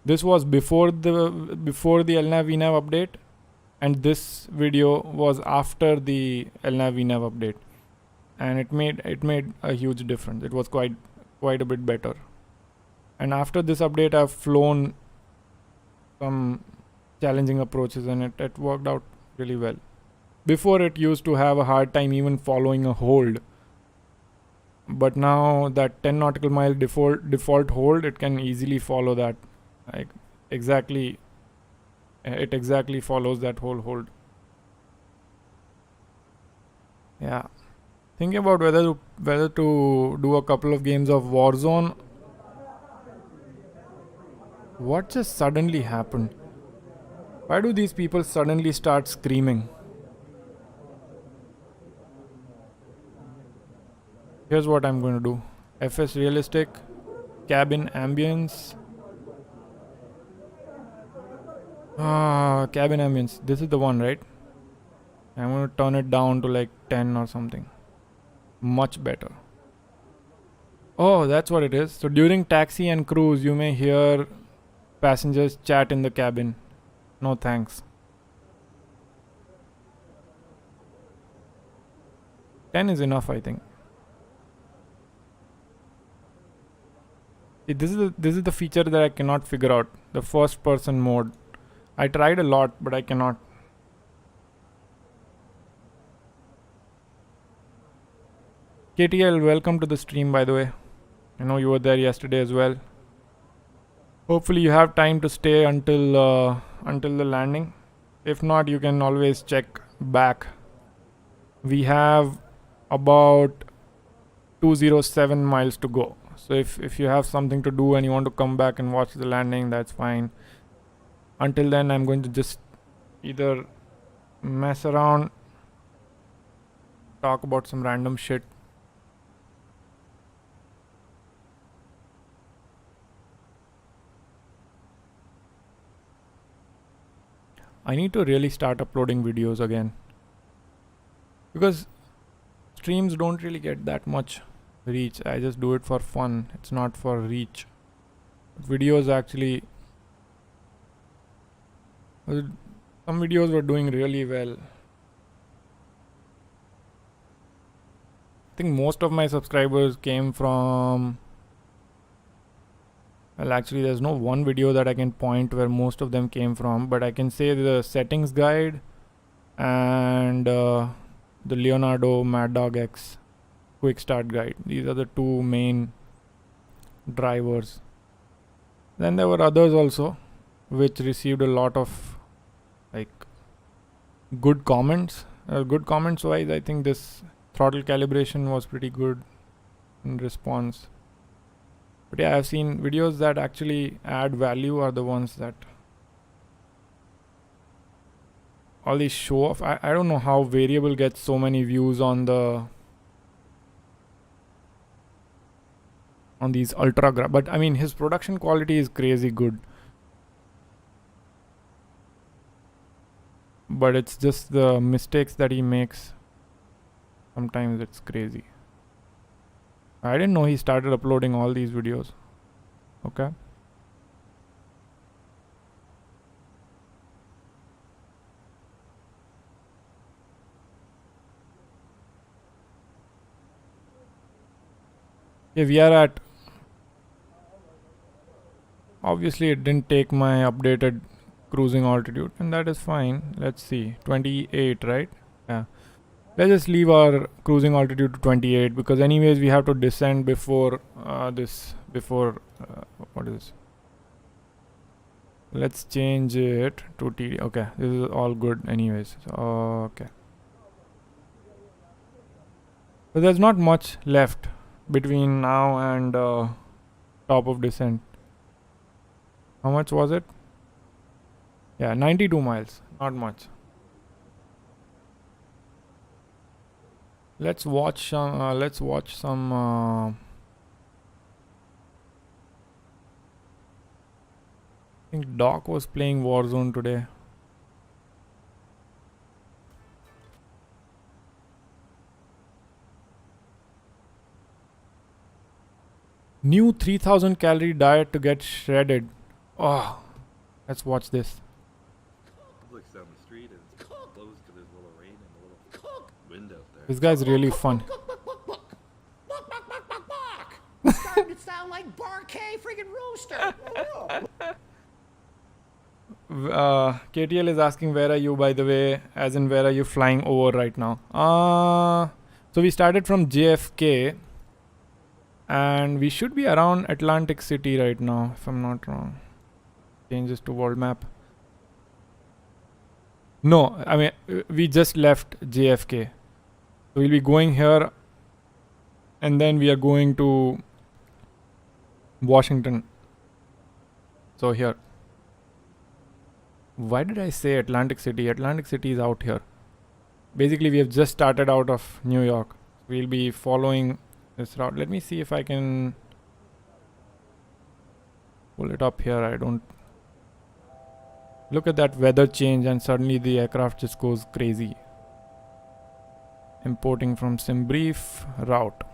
Speaker 1: before the LNAV VNAV update, and this video was after the LNAV VNAV update, and it made a huge difference. It was quite a bit better. And after this update, I've flown some challenging approaches, and it worked out really well. Before, it used to have a hard time even following a hold, but now that 10 nautical mile default hold, it can easily follow that. Like exactly, it exactly follows that whole hold. Yeah, thinking about whether to do a couple of games of Warzone. What just suddenly happened? Why do these people suddenly start screaming? Here's what I'm going to do. FS realistic, cabin ambience. Cabin ambience. This is the one, right? I'm going to turn it down to like 10 or something. Much better. Oh, that's what it is. So during taxi and cruise, you may hear passengers chat in the cabin. No thanks. 10 is enough, I think. This is the feature that I cannot figure out. The first person mode. I tried a lot, but I cannot. KTL, welcome to the stream, by the way. I know you were there yesterday as well. Hopefully you have time to stay until the landing. If not, you can always check back. We have about 207 miles to go. So if you have something to do and you want to come back and watch the landing, that's fine. Until then, I'm going to just either mess around, talk about some random shit. I need to really start uploading videos again, because streams don't really get that much reach. I just do it for fun. It's not for reach. Videos actually, some videos were doing really well. I think most of my subscribers came from Well, actually, there's no one video that I can point where most of them came from, but I can say the settings guide and the Leonardo Mad Dog X quick start guide. These are the two main drivers. Then there were others also which received a lot of like good comments. Good comments wise, I think this throttle calibration was pretty good in response. But yeah, I've seen videos that actually add value are the ones that all these show off. I don't know how variable gets so many views on these but I mean his production quality is crazy good. But it's just the mistakes that he makes. Sometimes it's crazy. I didn't know he started uploading all these videos. Okay. Yeah, we are at... Obviously it didn't take my updated cruising altitude, and that is fine. Let's see, 28, right? Yeah. Let's just leave our cruising altitude to 28 because anyways we have to descend before what is this? Let's change it to TD. Okay, this is all good anyways. Okay. So there's not much left between now and top of descent. How much was it? Yeah, 92 miles. Not much. Let's watch some I think Doc was playing Warzone today. New 3000 calorie diet to get shredded. Oh, let's watch this.
Speaker 2: Looks down the street and it's closed because there's a little rain and a little wind out there.
Speaker 1: This guy's really fun.
Speaker 3: Starting to sound like Bar-K freaking Rooster.
Speaker 1: KTL is asking where are you, by the way, as in where are you flying over right now. So we started from JFK and we should be around Atlantic City right now, if I'm not wrong. Changes to world map. No, I mean we just left JFK. So we'll be going here and then we are going to Washington. So here. Why did I say Atlantic City? Atlantic City is out here. Basically we have just started out of New York. We'll be following this route. Let me see if I can pull it up here. I don't... Look at that weather change and suddenly the aircraft just goes crazy. Importing from SimBrief route.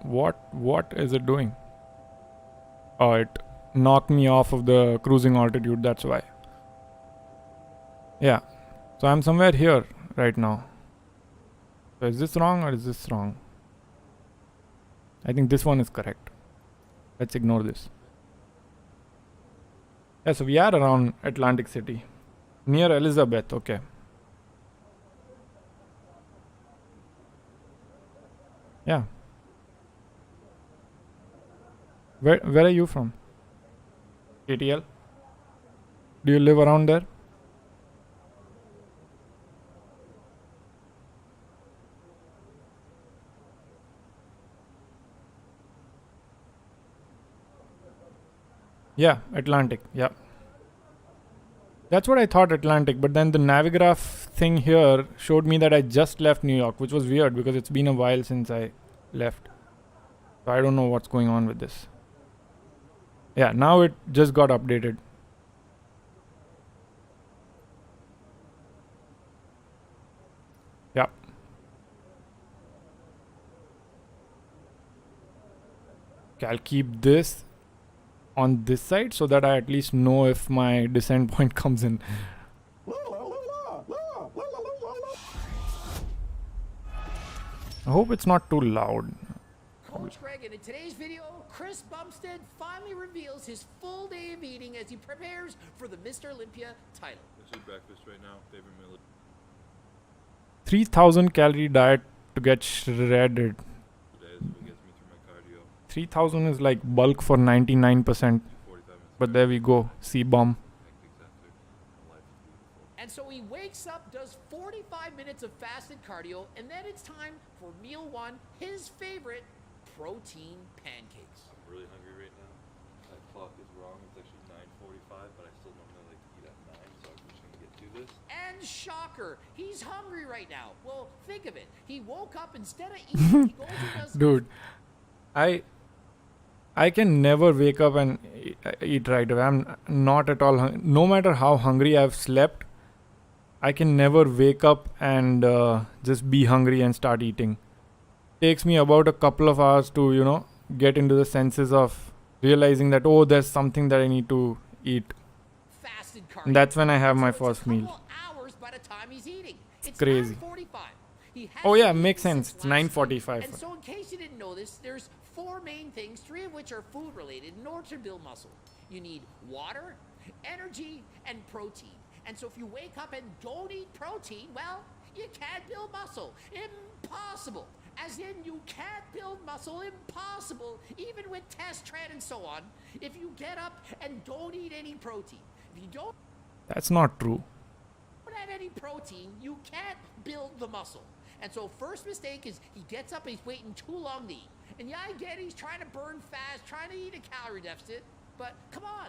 Speaker 1: What is it doing? Oh, it knocked me off of the cruising altitude, that's why. Yeah, so I'm somewhere here right now. So is this wrong or is this wrong? I think this one is correct. Let's ignore this. Yeah, so we are around Atlantic City. Near Elizabeth, okay. Yeah. Where are you from? KTL? Do you live around there? Yeah, Atlantic, yeah. That's what I thought, Atlantic, but then the Navigraph thing here showed me that I just left New York, which was weird because it's been a while since I left. So I don't know what's going on with this. Yeah, now it just got updated. Yeah. Okay, I'll keep this on this side so that I at least know if my descent point comes in. I hope it's not too loud. probably.
Speaker 3: Coach Greg, and in today's video, Chris Bumstead finally reveals his full day of eating as he prepares for the Mr. Olympia title.
Speaker 2: This is breakfast right now. Favorite meal.
Speaker 1: 3000 calorie diet to get shredded.
Speaker 2: Today is what gets me through my cardio.
Speaker 1: 3000 is like bulk for 99%.
Speaker 2: 45 minutes.
Speaker 1: But there we go. See bum.
Speaker 2: Exactly. My life is beautiful.
Speaker 3: And so he wakes up, does 45 minutes of fasted cardio, and then it's time for meal one, his favorite, protein pancakes.
Speaker 2: I'm really hungry right now. That clock is wrong. It's actually 9:45, but I still normally like to eat at 9, so I'm just gonna get to this.
Speaker 3: And shocker, he's hungry right now. Well, think of it. He woke up, instead of eating, he goes and does...
Speaker 1: Dude, I can never wake up and eat right away. I'm not at all no matter how hungry I've slept, I can never wake up and just be hungry and start eating. Takes me about a couple of hours to, you know, get into the senses of realizing that, oh, there's something that I need to eat.
Speaker 3: Fasted cardio.
Speaker 1: And that's when I have
Speaker 3: So
Speaker 1: my
Speaker 3: it's a
Speaker 1: first meal.
Speaker 3: couple hours by the time he's eating. It's
Speaker 1: crazy.
Speaker 3: 9:45. He
Speaker 1: Oh
Speaker 3: hasn't
Speaker 1: yeah,
Speaker 3: eaten
Speaker 1: makes
Speaker 3: since
Speaker 1: sense. It's
Speaker 3: last night.
Speaker 1: 9:45.
Speaker 3: And so in case you didn't know this, there's 4 main things, 3 of which are food related in order to build muscle. You need water, energy, and protein. And so if you wake up and don't eat protein, well, you can't build muscle. Impossible. As in, you can't build muscle. Impossible. Even with test, tread, and so on. If you get up and don't eat any protein. If you don't
Speaker 1: That's not true.
Speaker 3: have any protein, you can't build the muscle. And so first mistake is he gets up and he's waiting too long to eat. And yeah, I get it, he's trying to burn fast, trying to eat a calorie deficit. But come on,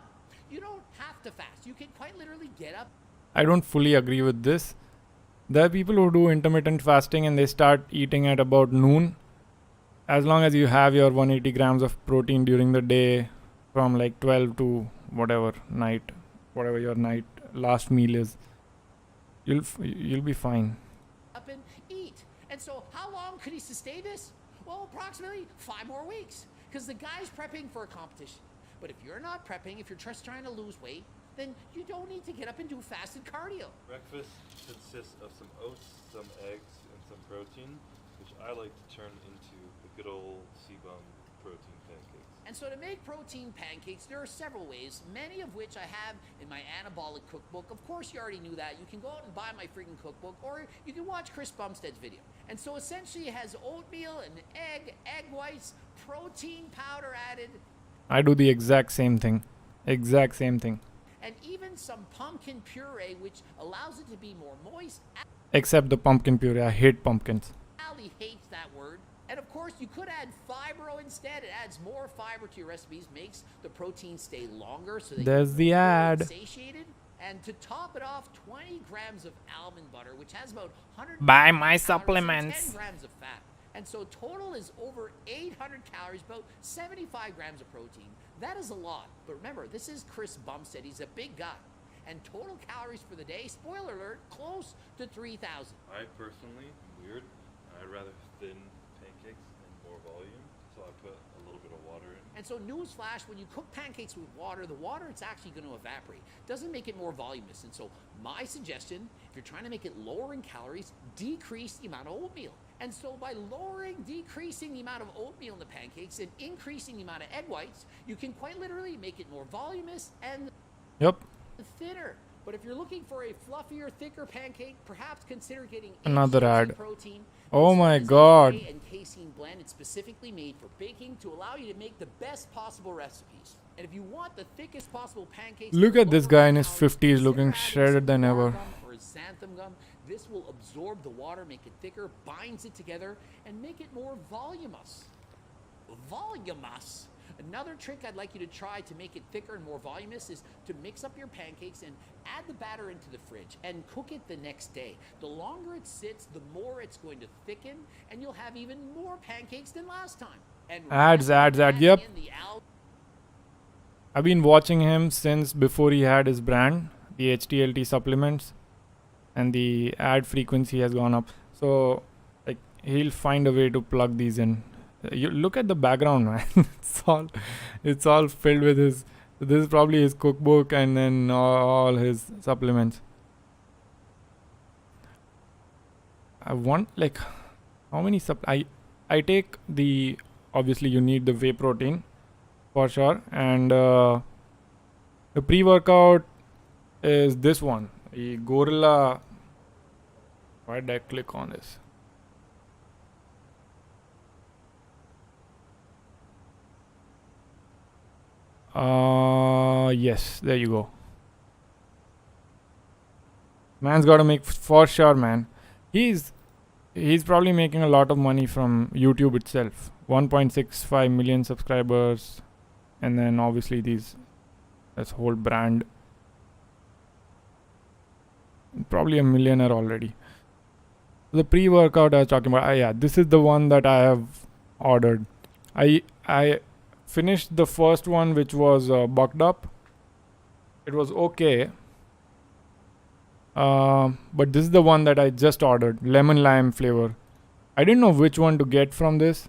Speaker 3: you don't have to fast. You can quite literally get up.
Speaker 1: I don't fully agree with this. There are people who do intermittent fasting and they start eating at about noon. As long as you have your 180 grams of protein during the day from like 12 to whatever night, whatever your night last meal is, you'll be fine.
Speaker 3: Up and eat. And so how long could he sustain this? Well, approximately 5 more weeks. Because the guy's prepping for a competition. But if you're not prepping, if you're just trying to lose weight, then you don't need to get up and do fasted cardio.
Speaker 2: Breakfast consists of some oats, some eggs, and some protein, which I like to turn into the good old C-bum protein pancakes.
Speaker 3: And so to make protein pancakes, there are several ways, many of which I have in my anabolic cookbook. Of course, you already knew that. You can go out and buy my freaking cookbook, or you can watch Chris Bumstead's video. And so essentially it has oatmeal and egg whites, protein powder added.
Speaker 1: I do the exact same thing. Exact same thing.
Speaker 3: And even some pumpkin puree, which allows it to be more moist.
Speaker 1: Except the pumpkin puree. I hate pumpkins.
Speaker 3: Ali hates that word. And of course, you could add fibro instead. It adds more fiber to your recipes, makes the protein stay longer so that
Speaker 1: There's the
Speaker 3: you're
Speaker 1: ad.
Speaker 3: satiated. And to top it off, 20 grams of almond butter, which has about 100
Speaker 1: Buy my
Speaker 3: calories and
Speaker 1: supplements.
Speaker 3: 10 grams of fat. And so total is over 800 calories, about 75 grams of protein. That is a lot. But remember, this is Chris Bumstead. He's a big guy. And total calories for the day, spoiler alert, close to 3,000.
Speaker 2: I personally, weird, I'd rather thin pancakes and more volume, so I put a little bit of water in.
Speaker 3: And so newsflash, when you cook pancakes with water, the water, it's actually going to evaporate. Doesn't make it more voluminous. And so my suggestion, if you're trying to make it lower in calories, decrease the amount of oatmeal. And so by decreasing the amount of oatmeal in the pancakes and increasing the amount of egg whites, you can quite literally make it more voluminous and
Speaker 1: Yep.
Speaker 3: thinner. But if you're looking for a fluffier, thicker pancake, perhaps consider getting
Speaker 1: Another
Speaker 3: HCC
Speaker 1: ad.
Speaker 3: protein.
Speaker 1: Oh
Speaker 3: This
Speaker 1: my
Speaker 3: is a
Speaker 1: God.
Speaker 3: whey and casein blend. It's specifically made for baking to allow you to make the best possible recipes. And if you want the thickest possible pancakes,
Speaker 1: Look at this
Speaker 3: lower
Speaker 1: guy in his
Speaker 3: calories,
Speaker 1: 50s looking
Speaker 3: consider adding
Speaker 1: shredded
Speaker 3: some
Speaker 1: than
Speaker 3: guar
Speaker 1: ever.
Speaker 3: gum or xanthan gum. This will absorb the water, make it thicker, binds it together, and make it more voluminous. Voluminous. Another trick I'd like you to try to make it thicker and more voluminous is to mix up your pancakes and add the batter into the fridge and cook it the next day. The longer it sits, the more it's going to thicken, and you'll have even more pancakes than last time. And
Speaker 1: Ads.
Speaker 3: adding
Speaker 1: Yep.
Speaker 3: in the
Speaker 1: I've been watching him since before he had his brand, the HTLT supplements, and the ad frequency has gone up. So, like, he'll find a way to plug these in. You look at the background, man. it's all filled with his. This is probably his cookbook and then all his supplements. I want, like, how many I take the obviously you need the whey protein for sure. And the pre-workout is this one, the Gorilla. Why did I click on this? Yes, there you go. Man's got to make for sure, man. He's probably making a lot of money from YouTube itself. 1.65 million subscribers, and then obviously this whole brand. Probably a millionaire already. The pre-workout I was talking about. Yeah, this is the one that I have ordered. I finished the first one, which was bucked up. It was okay. But this is the one that I just ordered, lemon lime flavor. I didn't know which one to get from this,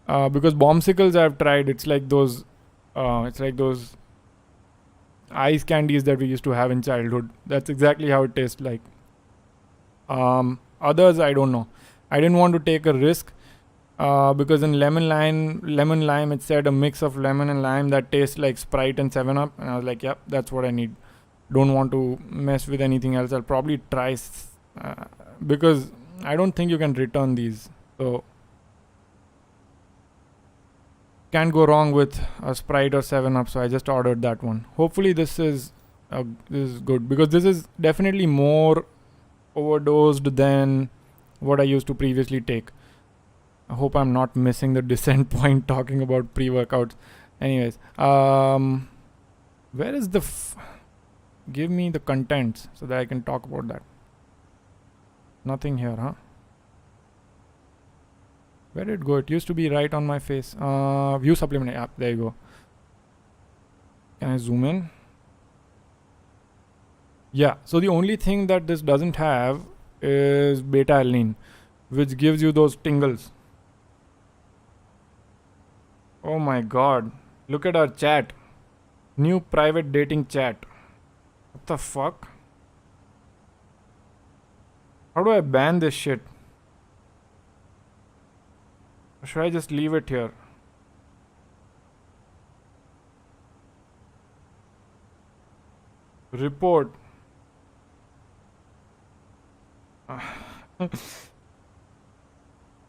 Speaker 1: because bombsicles I've tried. It's like those ice candies that we used to have in childhood. That's exactly how it tastes like. Others I don't know. I didn't want to take a risk, because in lemon lime it said a mix of lemon and lime that tastes like Sprite and 7-Up, and I was like, yep, that's what I need. Don't want to mess with anything else. I'll probably try because I don't think you can return these, so can't go wrong with a Sprite or 7-Up. So I just ordered that one. Hopefully this is good, because this is definitely more overdosed than what I used to previously take. I hope I'm not missing the descent point talking about pre-workouts. Anyways, where is the give me the contents so that I can talk about that. Nothing here, huh? Where did it go? It used to be right on my face. View supplement app. There you go. Can I zoom in? Yeah. So the only thing that this doesn't have is beta alanine, which gives you those tingles. Oh my god. Look at our chat. New private dating chat. What the fuck? How do I ban this shit? Or should I just leave it here? Report.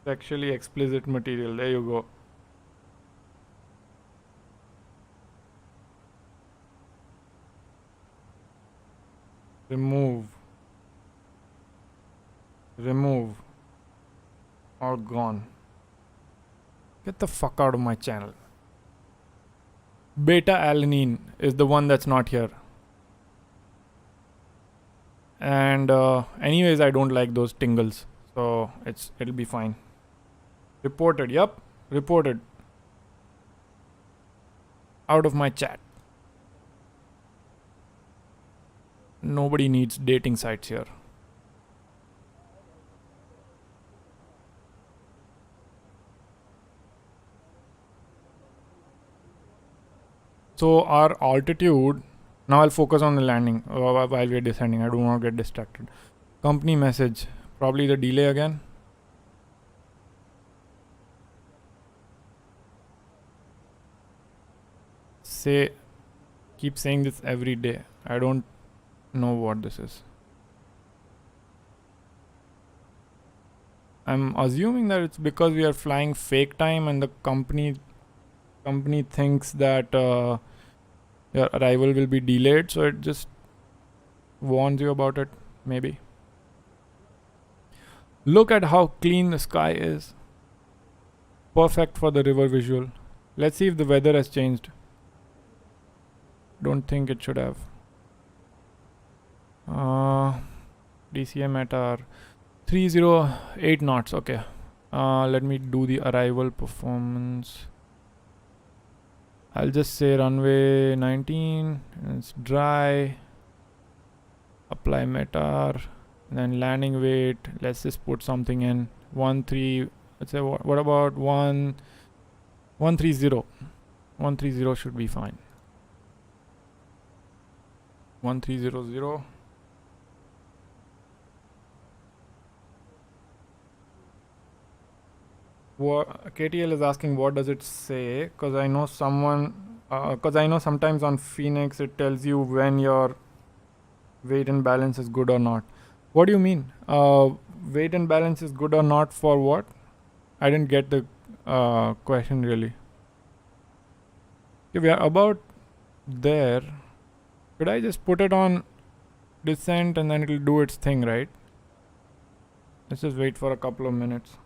Speaker 1: Sexually explicit material. There you go. Remove. All gone. Get the fuck out of my channel. Beta alanine is the one that's not here. And anyways, I don't like those tingles, so it'll be fine. Reported. Yep, reported. Out of my chat. Nobody needs dating sites here. So our altitude, now I'll focus on the landing while we're descending. I do not get distracted. Company message, probably the delay again. Keep saying this every day. I don't know what this is. I'm assuming that it's because we are flying fake time and the company thinks that your arrival will be delayed, so it just warns you about it, maybe. Look at how clean the sky is. Perfect for the river visual. Let's see if the weather has changed. Don't think it should have. DCM at our 308 knots. Okay. Let me do the arrival performance. I'll just say runway 19. It's dry. Apply METAR. Then landing weight. Let's just put something in. 13. Let's say what about 130? 130 should be fine. 1300. KTL is asking what does it say, because I know sometimes on FENIX it tells you when your weight and balance is good or not. What do you mean? Weight and balance is good or not for what? I didn't get the question really. Okay, we are about there. Should I just put it on descent and then it'll do its thing, right? Let's just wait for a couple of minutes.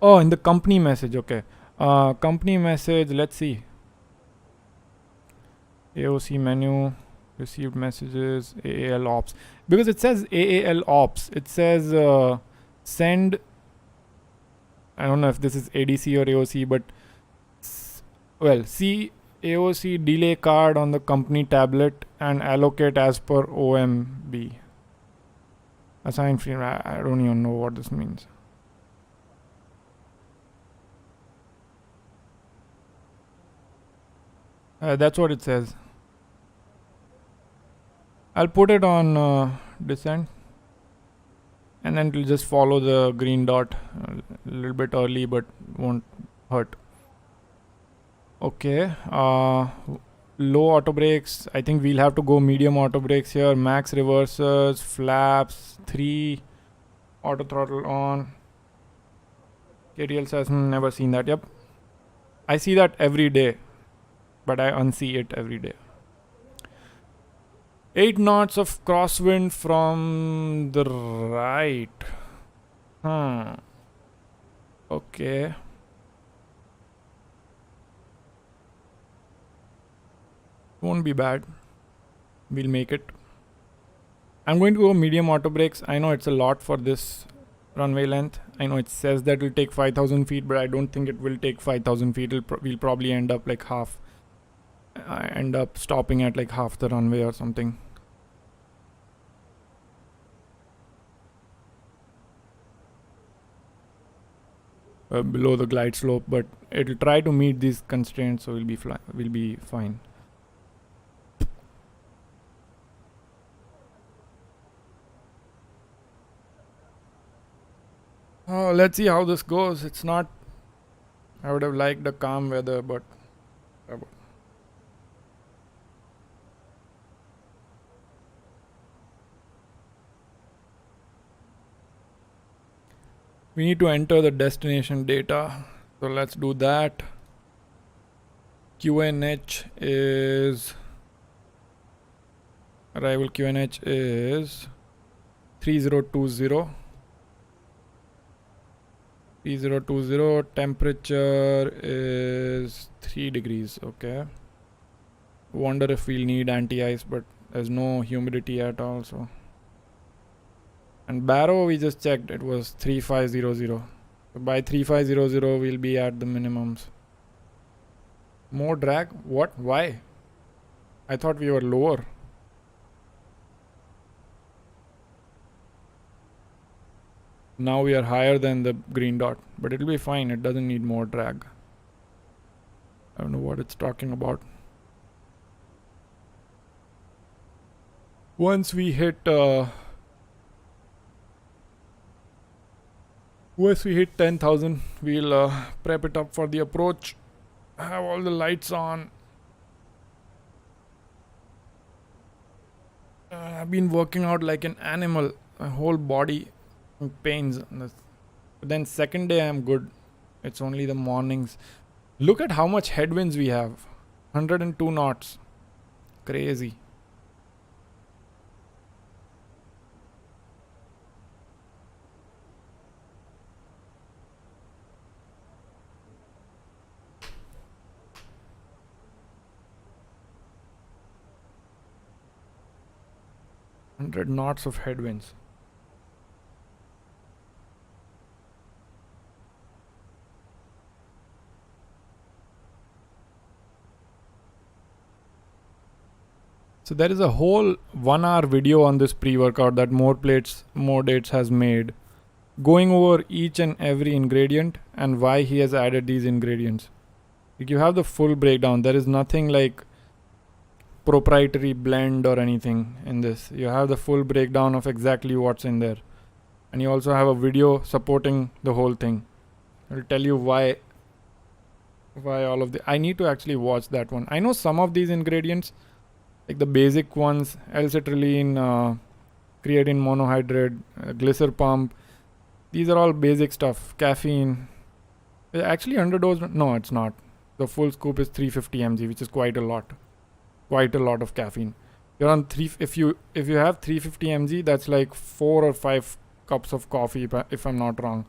Speaker 1: Oh, in the company message, okay. Company message, let's see. AOC menu, received messages, AAL ops. Because it says AAL ops, it says send, I don't know if this is ADC or AOC, but well, see AOC delay card on the company tablet and allocate as per OMB. Assign free, I don't even know what this means. That's what it says. I'll put it on descent and then it'll just follow the green dot a little bit early, but won't hurt. Okay, low auto brakes. I think we'll have to go medium auto brakes here. Max reversers, flaps, 3 auto throttle on. KTL says never seen that. Yep, I see that every day, but I unsee it every day. 8 knots of crosswind from the right. Okay. Won't be bad. We'll make it. I'm going to go medium auto brakes. I know it's a lot for this runway length. I know it says that it'll take 5,000 feet, but I don't think it will take 5,000 feet. We'll probably end up like half. I end up stopping at like half the runway or something. Below the glide slope, but it'll try to meet these constraints, so we'll be fine. Oh, let's see how this goes. It's not. I would have liked the calm weather, but. We need to enter the destination data, so let's do that. QNH is arrival QNH is 3020. 3020. Temperature is 3 degrees. Okay. Wonder if we'll need anti-ice, but there's no humidity at all, so. And Barrow, we just checked, it was 3500. So by 3500 we'll be at the minimums. More drag? What? Why? I thought we were lower. Now we are higher than the green dot, but it'll be fine. It doesn't need more drag. I don't know what it's talking about. Once we hit 10,000, we'll prep it up for the approach. Have all the lights on. I've been working out like an animal. My whole body pains. But then second day I'm good. It's only the mornings. Look at how much headwinds we have. 102 knots. Crazy. Knots of headwinds. So there is a whole 1 hour video on this pre-workout that More Dates has made, going over each and every ingredient and why he has added these ingredients. Like, you have the full breakdown. There is nothing like proprietary blend or anything in this. You have the full breakdown of exactly what's in there, and you also have a video supporting the whole thing. I'll tell you why all of the. I need to actually watch that one. I know some of these ingredients, like the basic ones, L-citrulline, creatine monohydrate, glycer pump. These are all basic stuff. Caffeine. Actually underdosed. No, it's not. The full scoop is 350 mg, which is quite a lot. Quite a lot of caffeine. You're on if you have 350 mg, that's like 4 or 5 cups of coffee, if I'm not wrong.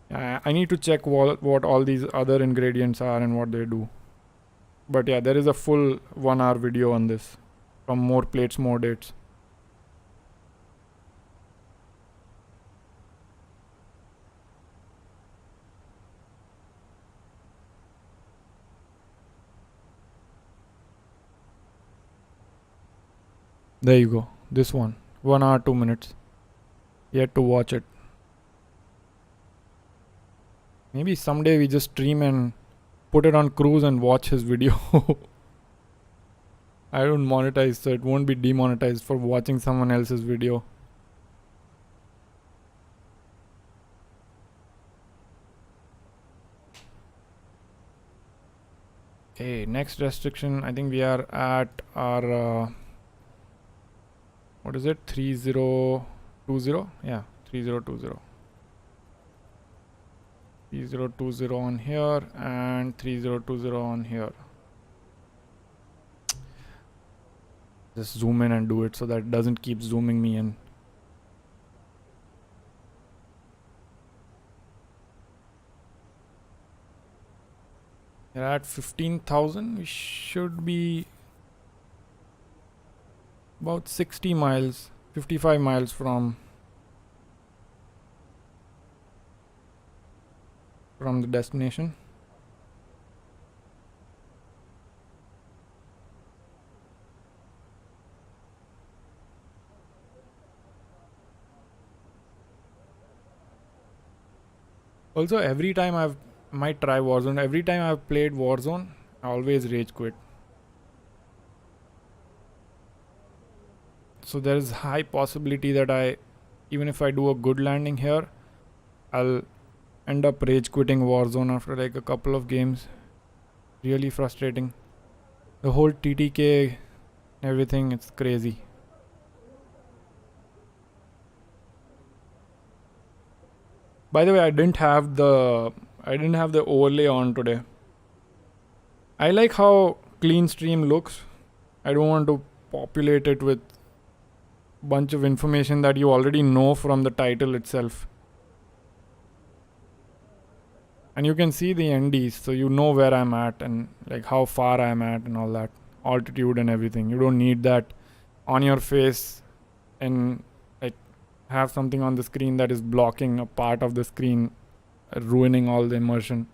Speaker 1: I need to check what all these other ingredients are and what they do. But yeah, there is a full 1 hour video on this from More Plates, More Dates. There you go. This one. 1 hour, 2 minutes. Yet to watch it. Maybe someday we just stream and put it on cruise and watch his video. I don't monetize, so it won't be demonetized for watching someone else's video. Okay, next restriction. I think we are at our what is it? 3020? Yeah, 3020. 3020 on here and 3020 on here. Just zoom in and do it so that it doesn't keep zooming me in. We're at 15,000. We should be about 60 miles, 55 miles from the destination. Also, every time might try Warzone. Every time I've played Warzone, I always rage quit. So there is high possibility that even if I do a good landing here, I'll end up rage quitting Warzone after like a couple of games. Really frustrating. The whole TTK, everything, it's crazy. By the way, I didn't have the overlay on today. I like how clean stream looks. I don't want to populate it with bunch of information that you already know from the title itself. And you can see the NDs, so you know where I'm at and like how far I'm at and all that. Altitude and everything. You don't need that on your face and like have something on the screen that is blocking a part of the screen, ruining all the immersion.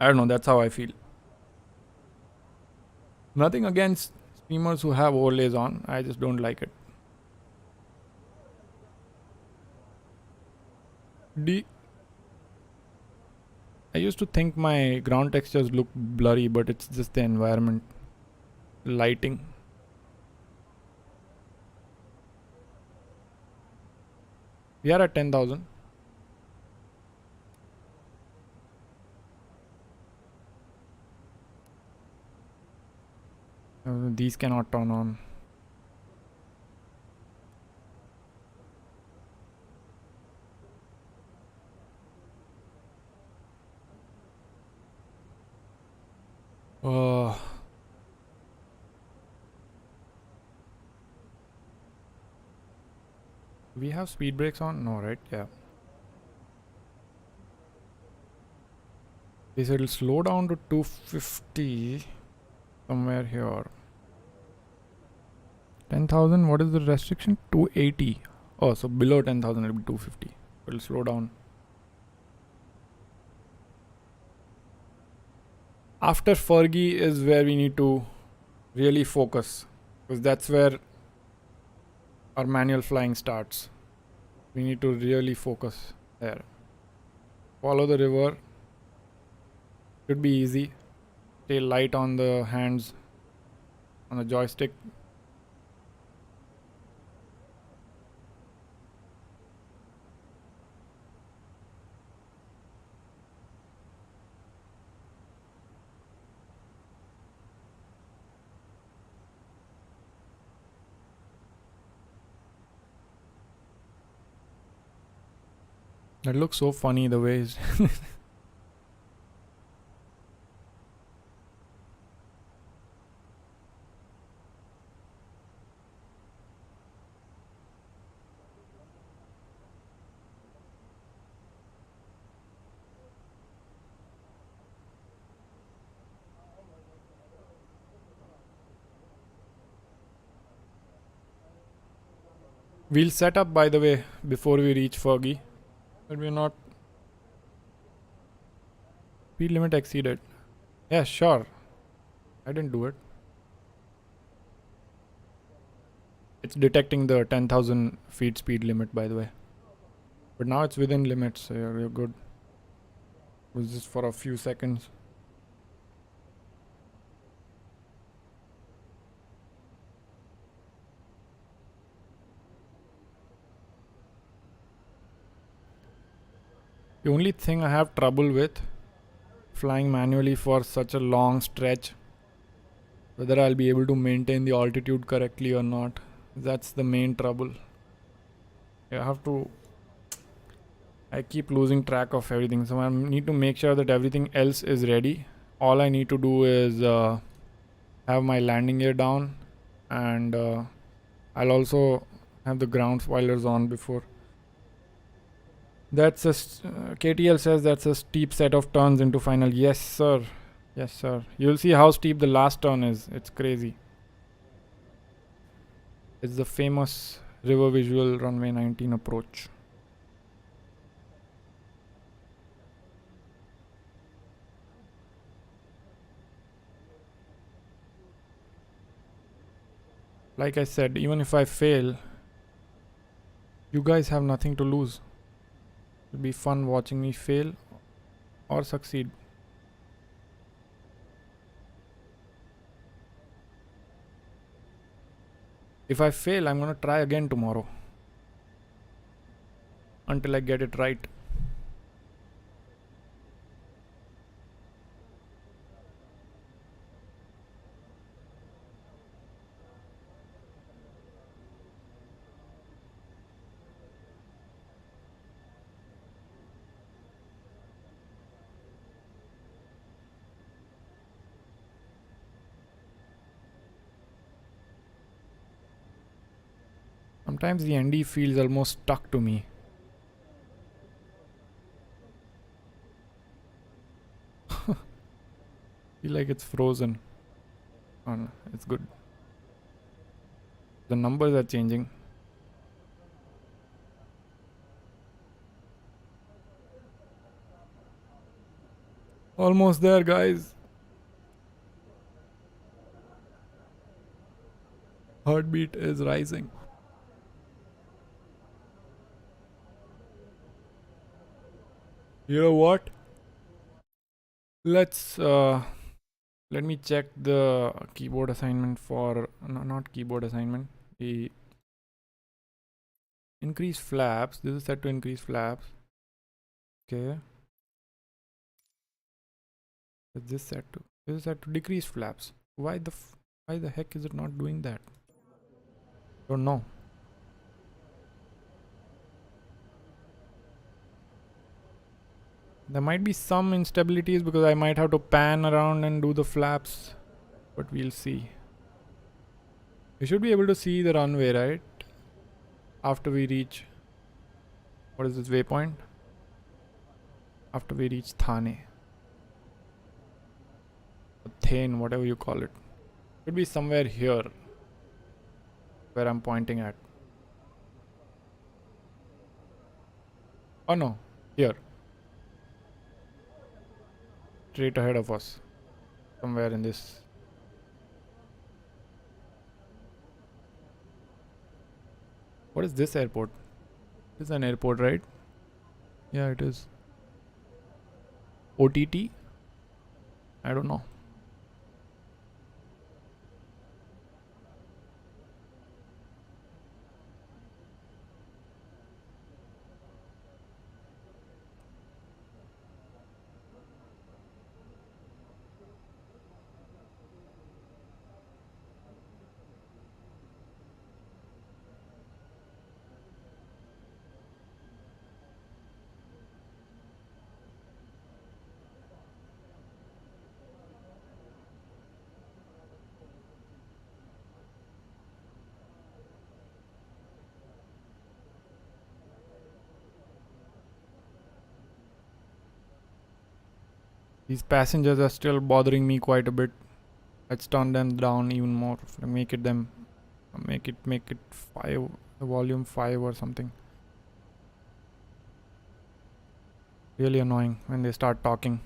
Speaker 1: I don't know, that's how I feel. Nothing against streamers who have overlays on, I just don't like it. I used to think my ground textures look blurry, but it's just the environment, lighting. We are at 10,000. These cannot turn on. We have speed brakes on? No, right? Yeah. This will slow down to 250 somewhere here. 10,000. What is the restriction? 280. Oh, so below 10,000 it will be 250. It will slow down. After Fergie is where we need to really focus, because that's where our manual flying starts. We need to really focus there. Follow the river. Should be easy. Stay light on the hands, on the joystick. That looks so funny the way it's We'll set up, by the way, before we reach Fergie. But we're not. Speed limit exceeded. Yeah, sure. I didn't do it. It's detecting the 10,000 feet speed limit, by the way. But now it's within limits, so you're good. It was just for a few seconds. The only thing I have trouble with flying manually for such a long stretch, whether I'll be able to maintain the altitude correctly or not. That's the main trouble. I keep losing track of everything, so I need to make sure that everything else is ready. All I need to do is have my landing gear down, and I'll also have the ground spoilers on before. That's a KTL says that's a steep set of turns into final. Yes, sir. Yes, sir. You'll see how steep the last turn is. It's crazy. It's the famous river visual runway 19 approach. Like I said, even if I fail, you guys have nothing to lose. It'll be fun watching me fail or succeed. If I fail, I'm gonna try again tomorrow until I get it right. Sometimes the ND feels almost stuck to me. Feel like it's frozen. Oh no, it's good. The numbers are changing. Almost there, guys. Heartbeat is rising. You know what? Let me check the keyboard assignment for no, not keyboard assignment. The increase flaps. This is set to increase flaps. Okay. This is set to decrease flaps. Why the heck is it not doing that? Don't know. There might be some instabilities because I might have to pan around and do the flaps, but we'll see. We should be able to see the runway, right? After we reach, what is this waypoint? After we reach Thane. Or Thane, whatever you call it. Should be somewhere here where I'm pointing at. Oh no, here. Straight ahead of us. Somewhere in this. What is this airport? This is an airport, right? Yeah, it is. OTT? I don't know. These passengers are still bothering me quite a bit. Let's turn them down even more. Make it 5, the volume 5 or something. Really annoying when they start talking.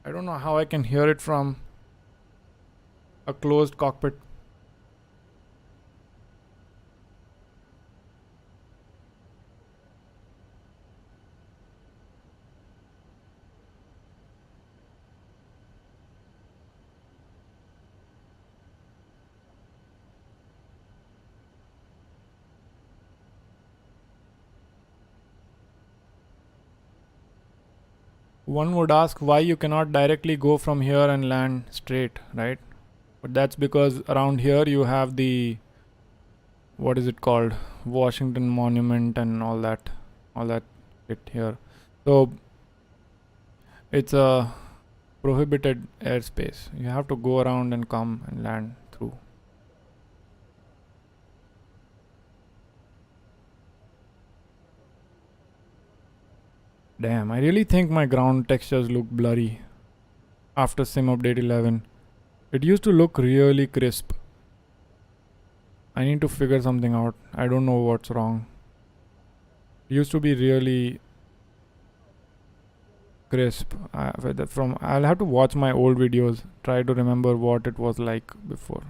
Speaker 1: I don't know how I can hear it from a closed cockpit. One would ask why you cannot directly go from here and land straight, right? But that's because around here you have the, what is it called, Washington Monument and all that bit here. So it's a prohibited airspace. You have to go around and come and land through. Damn, I really think my ground textures look blurry after sim update 11. It used to look really crisp. I need to figure something out. I don't know what's wrong. It used to be really crisp. I'll have to watch my old videos, try to remember what it was like before.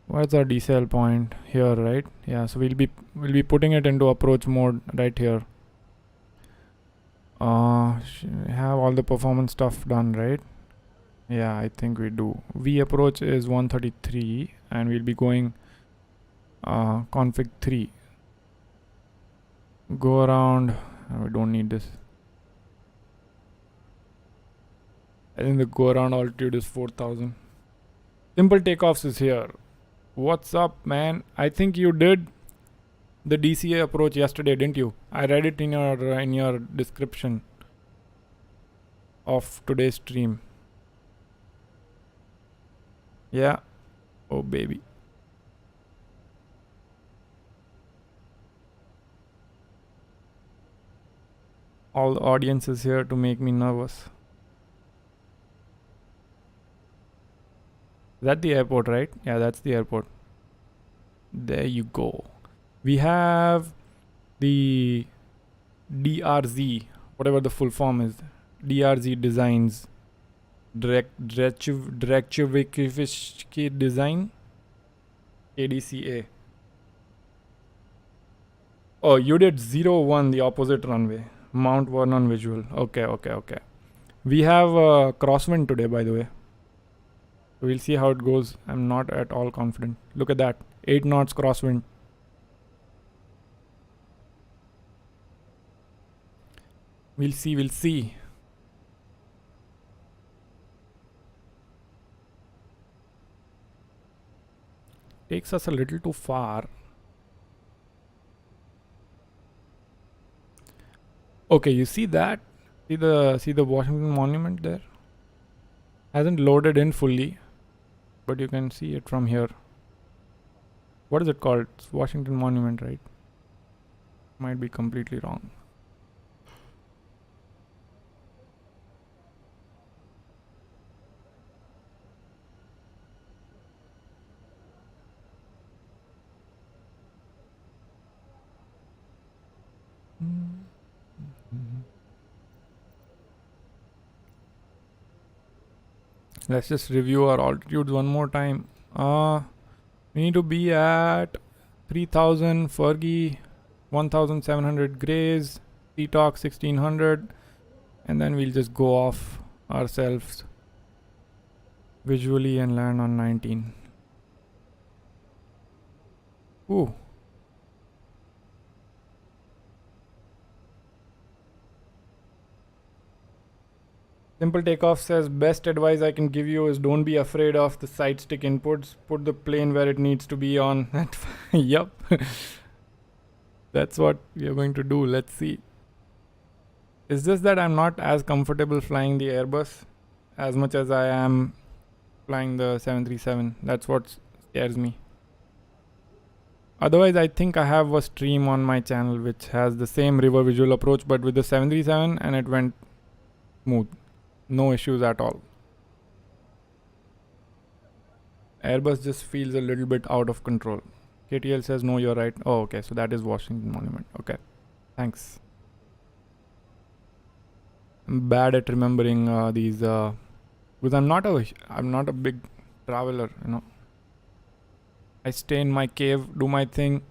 Speaker 1: Where's our decel point? Here, right? Yeah, so we'll be putting it into approach mode right here. Have all the performance stuff done, right? Yeah, I think we do. V approach is 133 and we'll be going config 3. Go around. We don't need this. I think the go around altitude is 4000. Simple takeoffs is here. What's up, man? I think you did the DCA approach yesterday, didn't you? I read it in your description of today's stream. Yeah. Oh baby. All the audience is here to make me nervous. Is that the airport, right? Yeah, that's the airport. There you go. We have the DRZ, whatever the full form is. DRZ Designs. Drekchevich Design. ADCA. Oh, you did 01, the opposite runway. Mount Vernon visual. Okay. We have a crosswind today, by the way. We'll see how it goes. I'm not at all confident. Look at that. 8 knots crosswind. We'll see. Takes us a little too far. Okay, you see that? See the Washington Monument there? Hasn't loaded in fully, but you can see it from here. What is it called? It's Washington Monument, right? Might be completely wrong. Let's just review our altitudes one more time. We need to be at 3000 Fergie, 1700 Grays, T-Talk 1600, and then we'll just go off ourselves visually and land on 19. Ooh. Simple Takeoff says, best advice I can give you is don't be afraid of the side stick inputs. Put the plane where it needs to be on. Yup. That's what we are going to do. Let's see. It's just that I'm not as comfortable flying the Airbus as much as I am flying the 737. That's what scares me. Otherwise, I think I have a stream on my channel which has the same river visual approach but with the 737, and it went smooth. No issues at all. Airbus just feels a little bit out of control. KTL says no, you're right. Oh, okay, so that is Washington Monument. Okay, thanks. I'm bad at remembering these because I'm not a big traveler, you know. I stay in my cave, do my thing.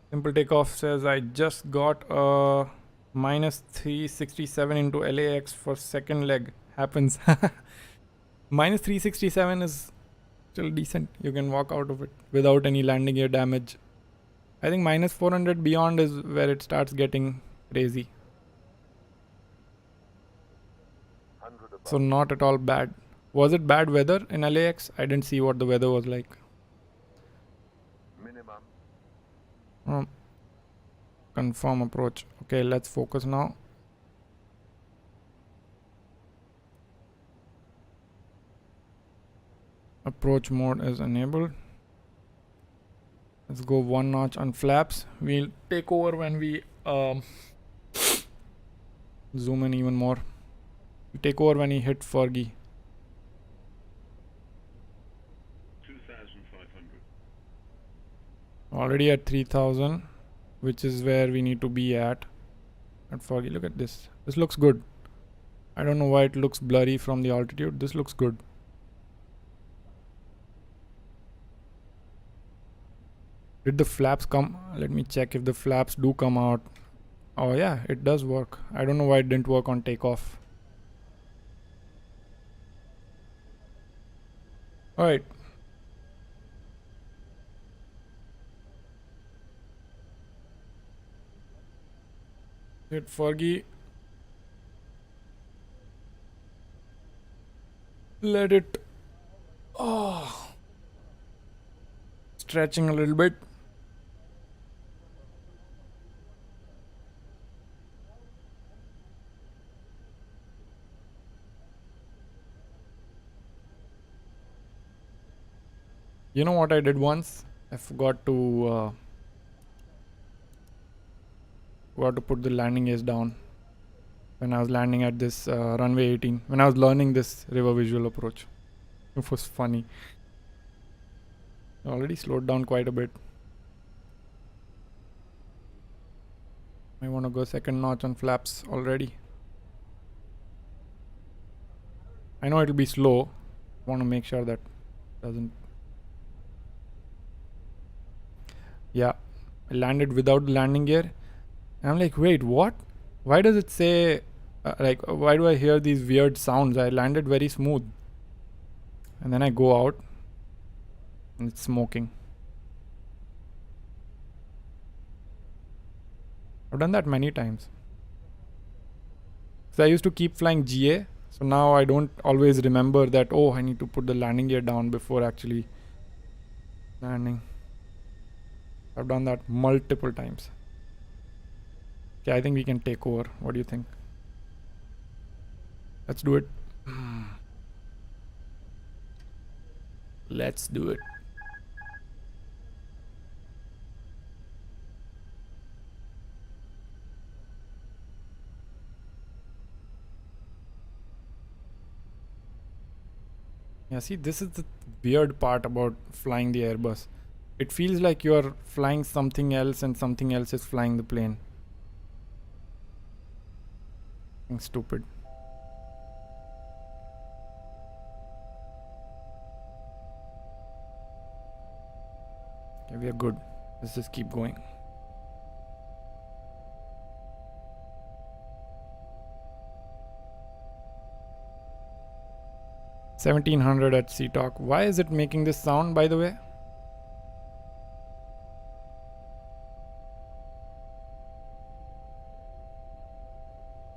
Speaker 1: Simple Takeoff says I just got a minus 367 into LAX for second leg. Happens. Minus 367 is still decent. You can walk out of it without any landing gear damage. I think minus 400 beyond is where it starts getting crazy. So not at all bad. Was it bad weather in LAX? I didn't see what the weather was like. Minimum. Confirm approach. Okay, let's focus now. Approach mode is enabled. Let's go one notch on flaps. We'll take over when we zoom in even more. We take over when he hit Fergie.
Speaker 2: 2,500.
Speaker 1: Already at 3,000, which is where we need to be at Fergie. Look at this. This looks good. I don't know why it looks blurry from the altitude. This looks good. Did the flaps come? Let me check if the flaps do come out. Oh yeah, it does work. I don't know why it didn't work on takeoff. Alright. Hit Fergie. Let it stretching a little bit. You know what I did once? I forgot to put the landing gears down when I was landing at this runway 18. When I was learning this river visual approach, it was funny. I already slowed down quite a bit. I want to go second notch on flaps already. I know it'll be slow. I want to make sure that doesn't. Yeah, I landed without the landing gear. And I'm like, wait, what? Why does it say, why do I hear these weird sounds? I landed very smooth. And then I go out and it's smoking. I've done that many times. So I used to keep flying GA. So now I don't always remember that, oh, I need to put the landing gear down before actually landing. I've done that multiple times. Okay, I think we can take over. What do you think? Let's do it. Let's do it. Yeah, see, this is the weird part about flying the Airbus. It feels like you're flying something else and something else is flying the plane. Stupid. Okay, we are good. Let's just keep going. $1,700 at Sea-Talk. Why is it making this sound, by the way?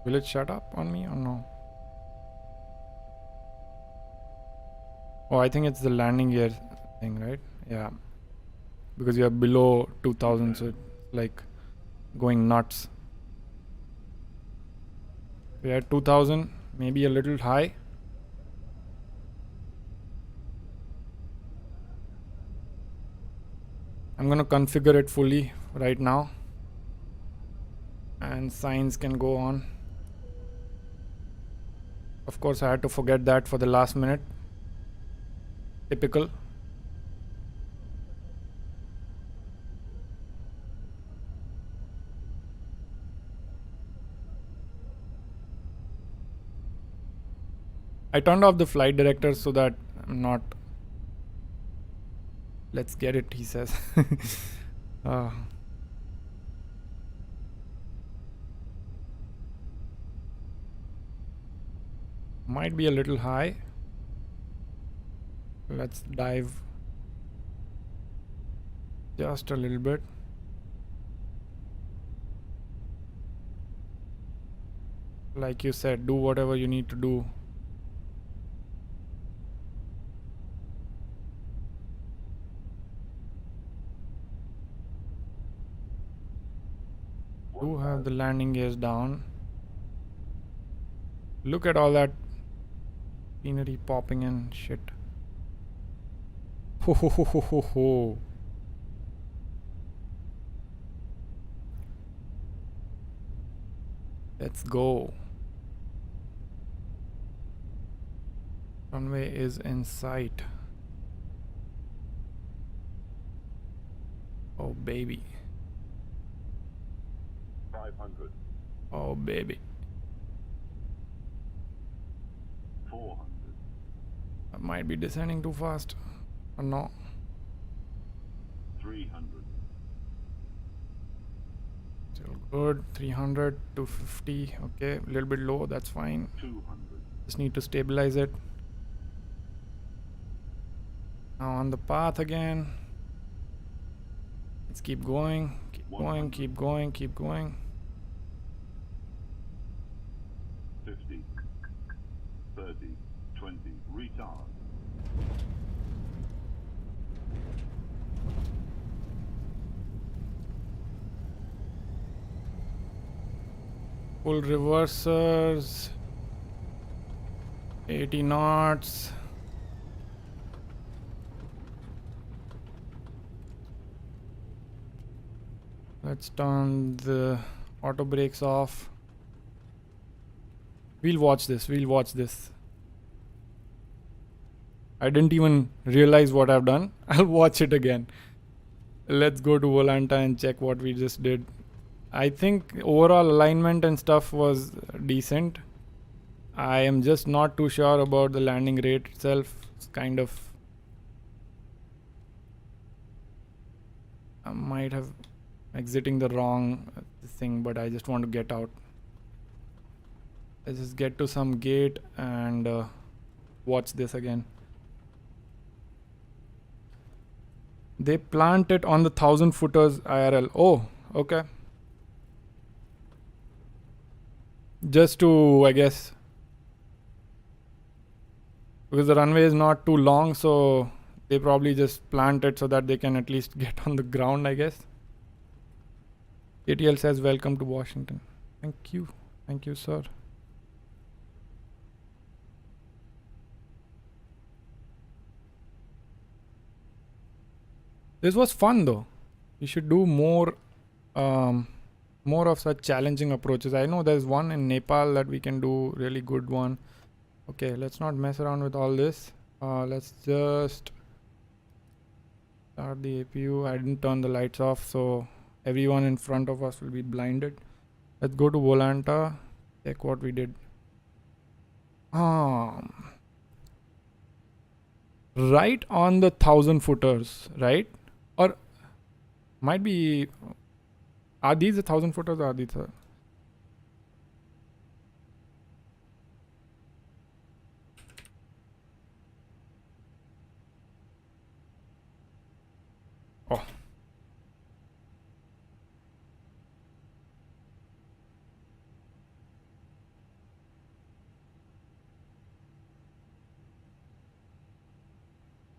Speaker 1: Will it shut up on me or no? Oh, I think it's the landing gear thing, right? Yeah. Because you are below 2000, so it's like going nuts. We're at 2000, maybe a little high. I'm gonna configure it fully right now, and signs can go on. Of course, I had to forget that for the last minute. Typical. I turned off the flight director so that I'm not. Let's get it, he says. Might be a little high. Let's dive just a little bit. Like you said, do whatever you need to do. Do have the landing gears down. Look at all that scenery popping and shit. Ho ho ho ho ho ho. Let's go. Runway is in sight. Oh baby.
Speaker 4: 500.
Speaker 1: Oh baby.
Speaker 4: 400.
Speaker 1: I might be descending too fast. Or no.
Speaker 4: 300.
Speaker 1: Still good. 300, 250. Okay, a little bit low. That's fine.
Speaker 4: 200.
Speaker 1: Just need to stabilize it. Now on the path again. Let's keep going. Keep going. Keep going. Keep going.
Speaker 4: 50. 30. 20. Retard.
Speaker 1: Full reversers. 80 knots. Let's turn the auto brakes off. We'll watch this. We'll watch this. I didn't even realize what I've done. I'll watch it again. Let's go to Volanta and check what we just did. I think overall alignment and stuff was decent. I am just not too sure about the landing rate itself. It's kind of... I might have exiting the wrong thing, but I just want to get out. Let's just get to some gate and watch this again. They plant it on the 1,000 footers IRL. Oh, okay. Just to, I guess, because the runway is not too long, so they probably just plant it so that they can at least get on the ground, I guess. ATL says welcome to Washington. Thank you. Thank you, sir. This was fun though. We should do more of such challenging approaches. I know there's one in Nepal that we can do, really good one. Okay, let's not mess around with all this. Let's just start the APU. I didn't turn the lights off, so everyone in front of us will be blinded. Let's go to Volanta. Check what we did. Right on the 1,000 footers, right? Or might be... Are these the 1,000 footers or are these the... Oh.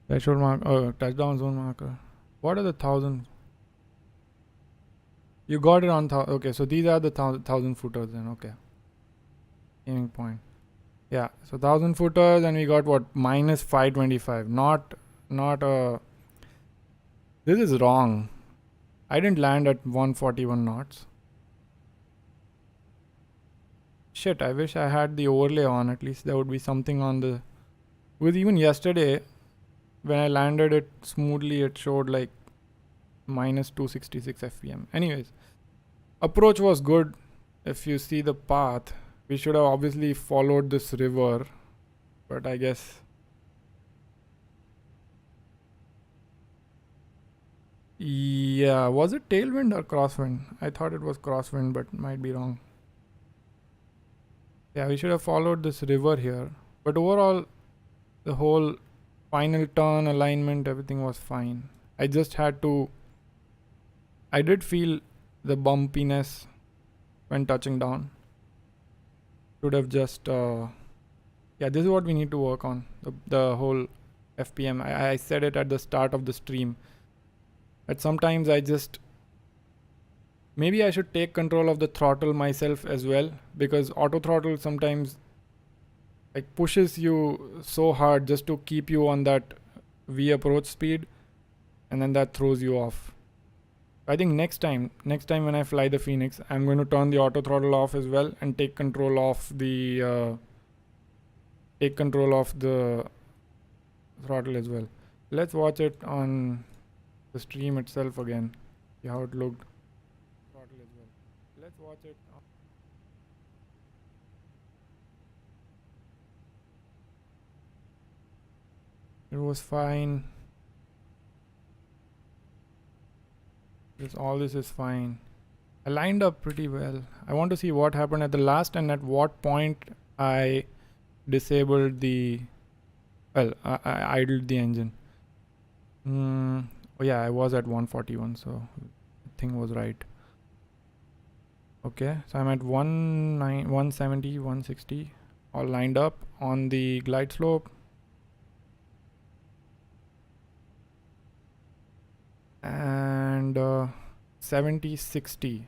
Speaker 1: Threshold mark, touchdown zone marker. What are the 1,000? You got it on okay, so these are the 1,000 footers then, okay. Aiming point. Yeah, so 1,000 footers and we got what? Minus 525. Not This is wrong. I didn't land at 141 knots. Shit, I wish I had the overlay on. At least there would be something on the... With even yesterday, when I landed it smoothly, it showed like minus 266 FPM. Anyways, approach was good. If you see the path, we should have obviously followed this river, but I guess... Yeah, was it tailwind or crosswind? I thought it was crosswind, but might be wrong. Yeah, we should have followed this river here. But overall, the whole final turn alignment, everything was fine. I just had to... I did feel the bumpiness when touching down. Should have just... yeah, this is what we need to work on. The whole FPM. I said it at the start of the stream. But sometimes I just... Maybe I should take control of the throttle myself as well, because auto throttle sometimes like pushes you so hard just to keep you on that V approach speed, and then that throws you off. I think next time when I fly the Phoenix, I'm going to turn the auto throttle off as well and take control of the throttle as well. Let's watch it on the stream itself again. See how it looked. Throttle as well. Let's watch it. It was fine. All this is fine. I lined up pretty well. I want to see what happened at the last and at what point I disabled the... Well, I idled the engine. Oh yeah, I was at 141, so the thing was right. Okay, so I'm at 170, 160, all lined up on the glide slope. And 70, 60.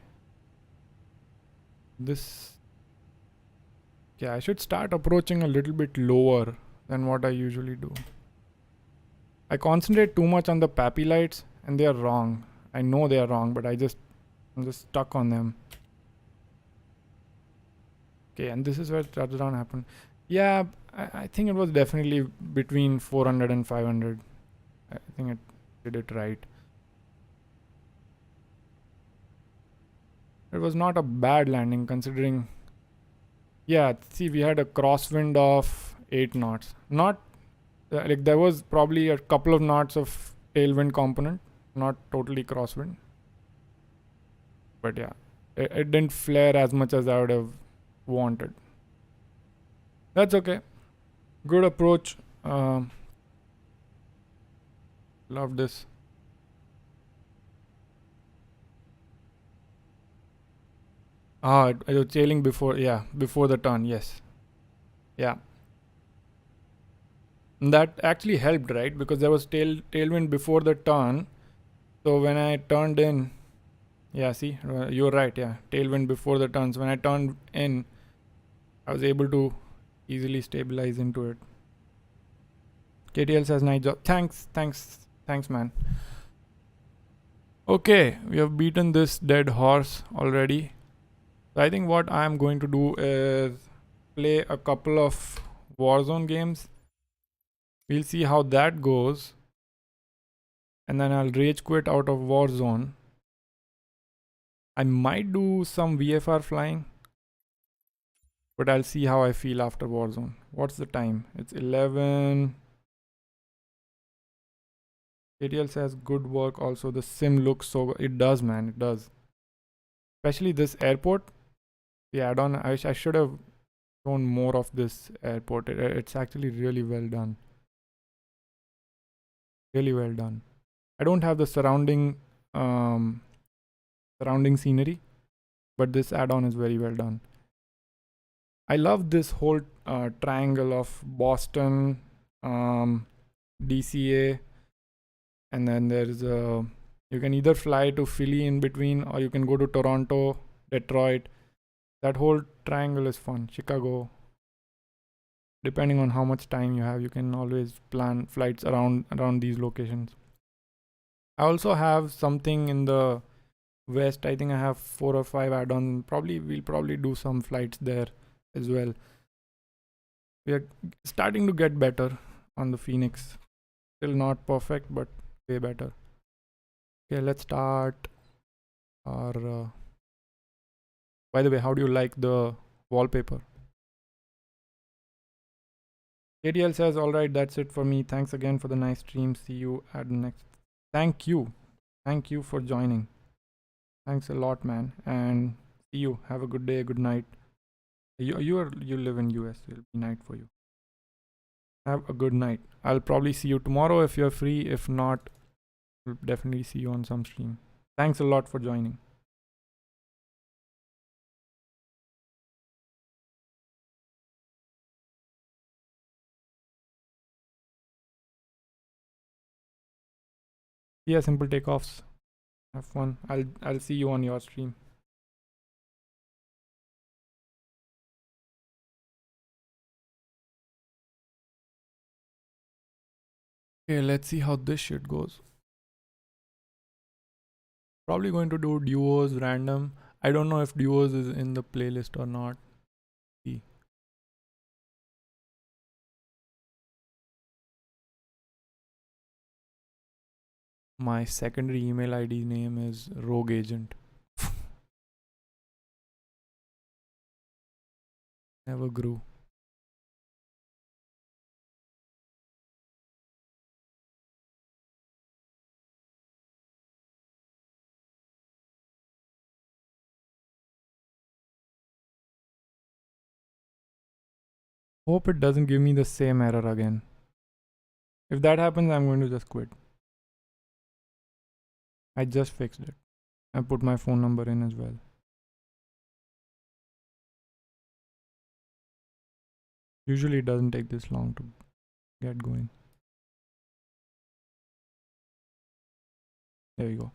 Speaker 1: This... Yeah, I should start approaching a little bit lower than what I usually do. I concentrate too much on the PAPI lights and they are wrong. I know they are wrong, but I'm just stuck on them. Okay, and this is where touchdown happened. Yeah, I think it was definitely between 400 and 500. I think it did it right. It was not a bad landing considering... Yeah, see, we had a crosswind of 8 knots. Not... like there was probably a couple of knots of tailwind component, not totally crosswind. But yeah, it didn't flare as much as I would have wanted. That's okay. Good approach. Love this. It was tailing before, yeah, before the turn, yes. Yeah. That actually helped, right? Because there was tailwind before the turn. So when I turned in, yeah, see, you're right, yeah. Tailwind before the turns. When I turned in, I was able to easily stabilize into it. KTL says, nice job. Thanks, man. Okay, we have beaten this dead horse already. So I think what I'm going to do is play a couple of Warzone games. We'll see how that goes. And then I'll rage quit out of Warzone. I might do some VFR flying. But I'll see how I feel after Warzone. What's the time? It's 11. KTL says good work also. The sim looks so good. It does, man. It does. Especially this airport. The add-on. I should have shown more of this airport. It's actually really well done. Really well done. I don't have the surrounding scenery, but this add-on is very well done. I love this whole triangle of Boston, DCA, and then there's you can either fly to Philly in between, or you can go to Toronto, Detroit. That whole triangle is fun. Chicago. Depending on how much time you have, you can always plan flights around these locations. I also have something in the west. I think I have 4 or 5 add-ons. We'll probably do some flights there as well. We are starting to get better on the Phoenix. Still not perfect, but way better. Okay, let's start our by the way, how do you like the wallpaper? KDL says, alright, that's it for me. Thanks again for the nice stream. See you at the next. Thank you. Thank you for joining. Thanks a lot, man. And see you. Have a good day, good night. You live in US. It'll be night for you. Have a good night. I'll probably see you tomorrow if you're free. If not, we'll definitely see you on some stream. Thanks a lot for joining. Yeah, simple takeoffs. Have fun. I'll see you on your stream. Okay, let's see how this shit goes. Probably going to do duos random. I don't know if duos is in the playlist or not. See. My secondary email ID name is Rogue Agent. Never grew. Hope it doesn't give me the same error again. If that happens, I'm going to just quit. I just fixed it. I put my phone number in as well. Usually it doesn't take this long to get going. There you go.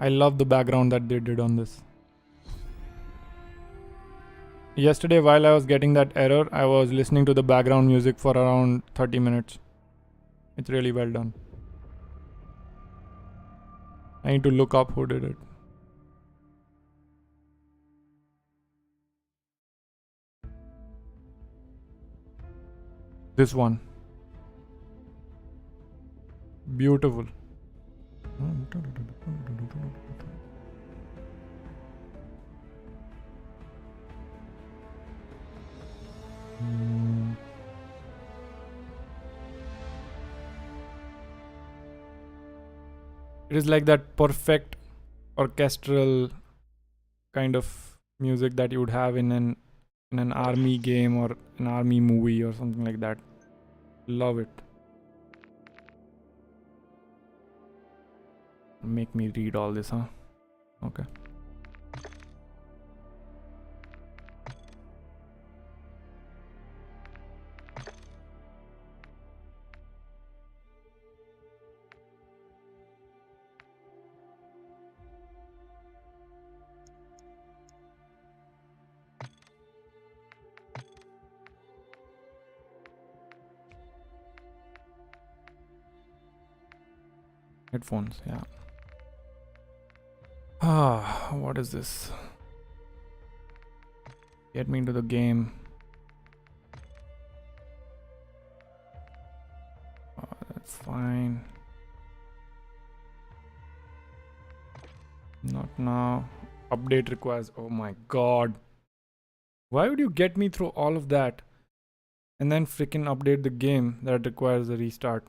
Speaker 1: I love the background that they did on this. Yesterday, while I was getting that error, I was listening to the background music for around 30 minutes. It's really well done. I need to look up who did it. This one. Beautiful. It is like that perfect orchestral kind of music that you would have in an army game or an army movie or something like that. Love it. Make me read all this, huh? Okay. Headphones, yeah. What is this? Get me into the game. That's fine. Not now. Update requires. Oh my god. Why would you get me through all of that and then freaking update the game that requires a restart?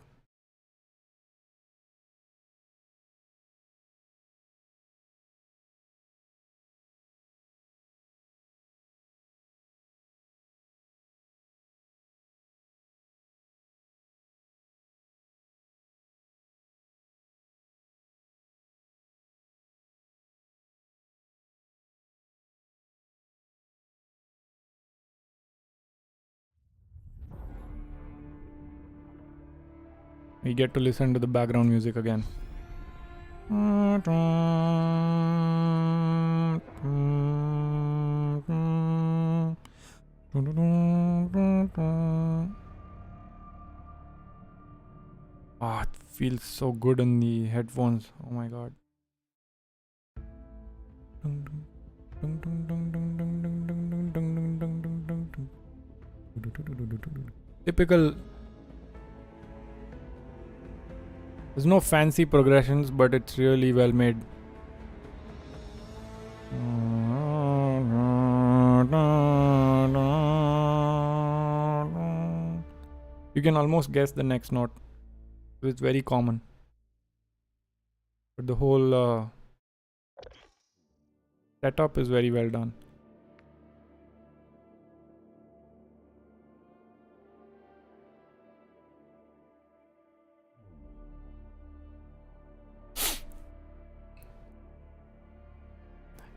Speaker 1: We get to listen to the background music again. Ah, it feels so good in the headphones. Oh my god. Typical. There's no fancy progressions, but it's really well made. You can almost guess the next note. It's very common. But the whole setup is very well done.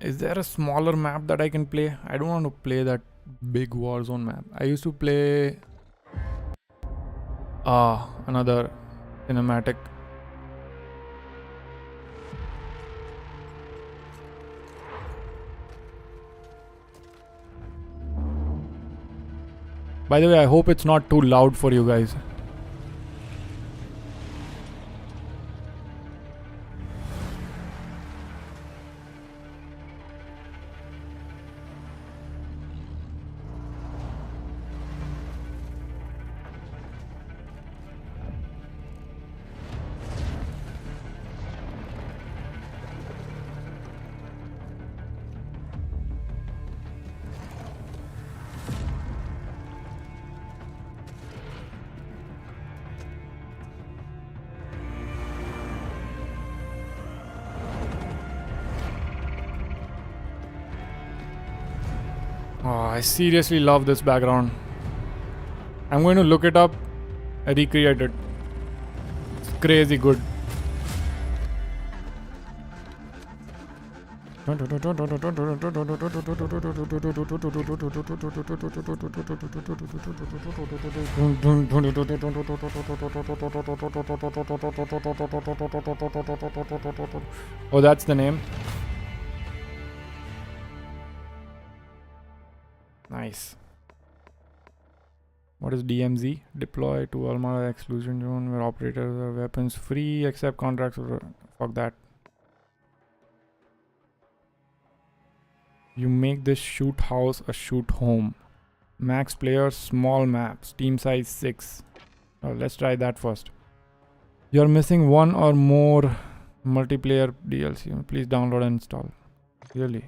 Speaker 1: Is there a smaller map that I can play? I don't want to play that big Warzone map. I used to play another cinematic. By the way, I hope it's not too loud for you guys. Oh, I seriously love this background. I'm going to look it up, recreate it. It's crazy good. Oh, that's the name. Nice. What is DMZ? Deploy to Almara exclusion zone where operators are weapons free except contracts. Fuck that. You make this shoot house a shoot home. Max players, small maps, team size 6. Oh, let's try that first. You're missing one or more multiplayer DLC. Please download and install. Really?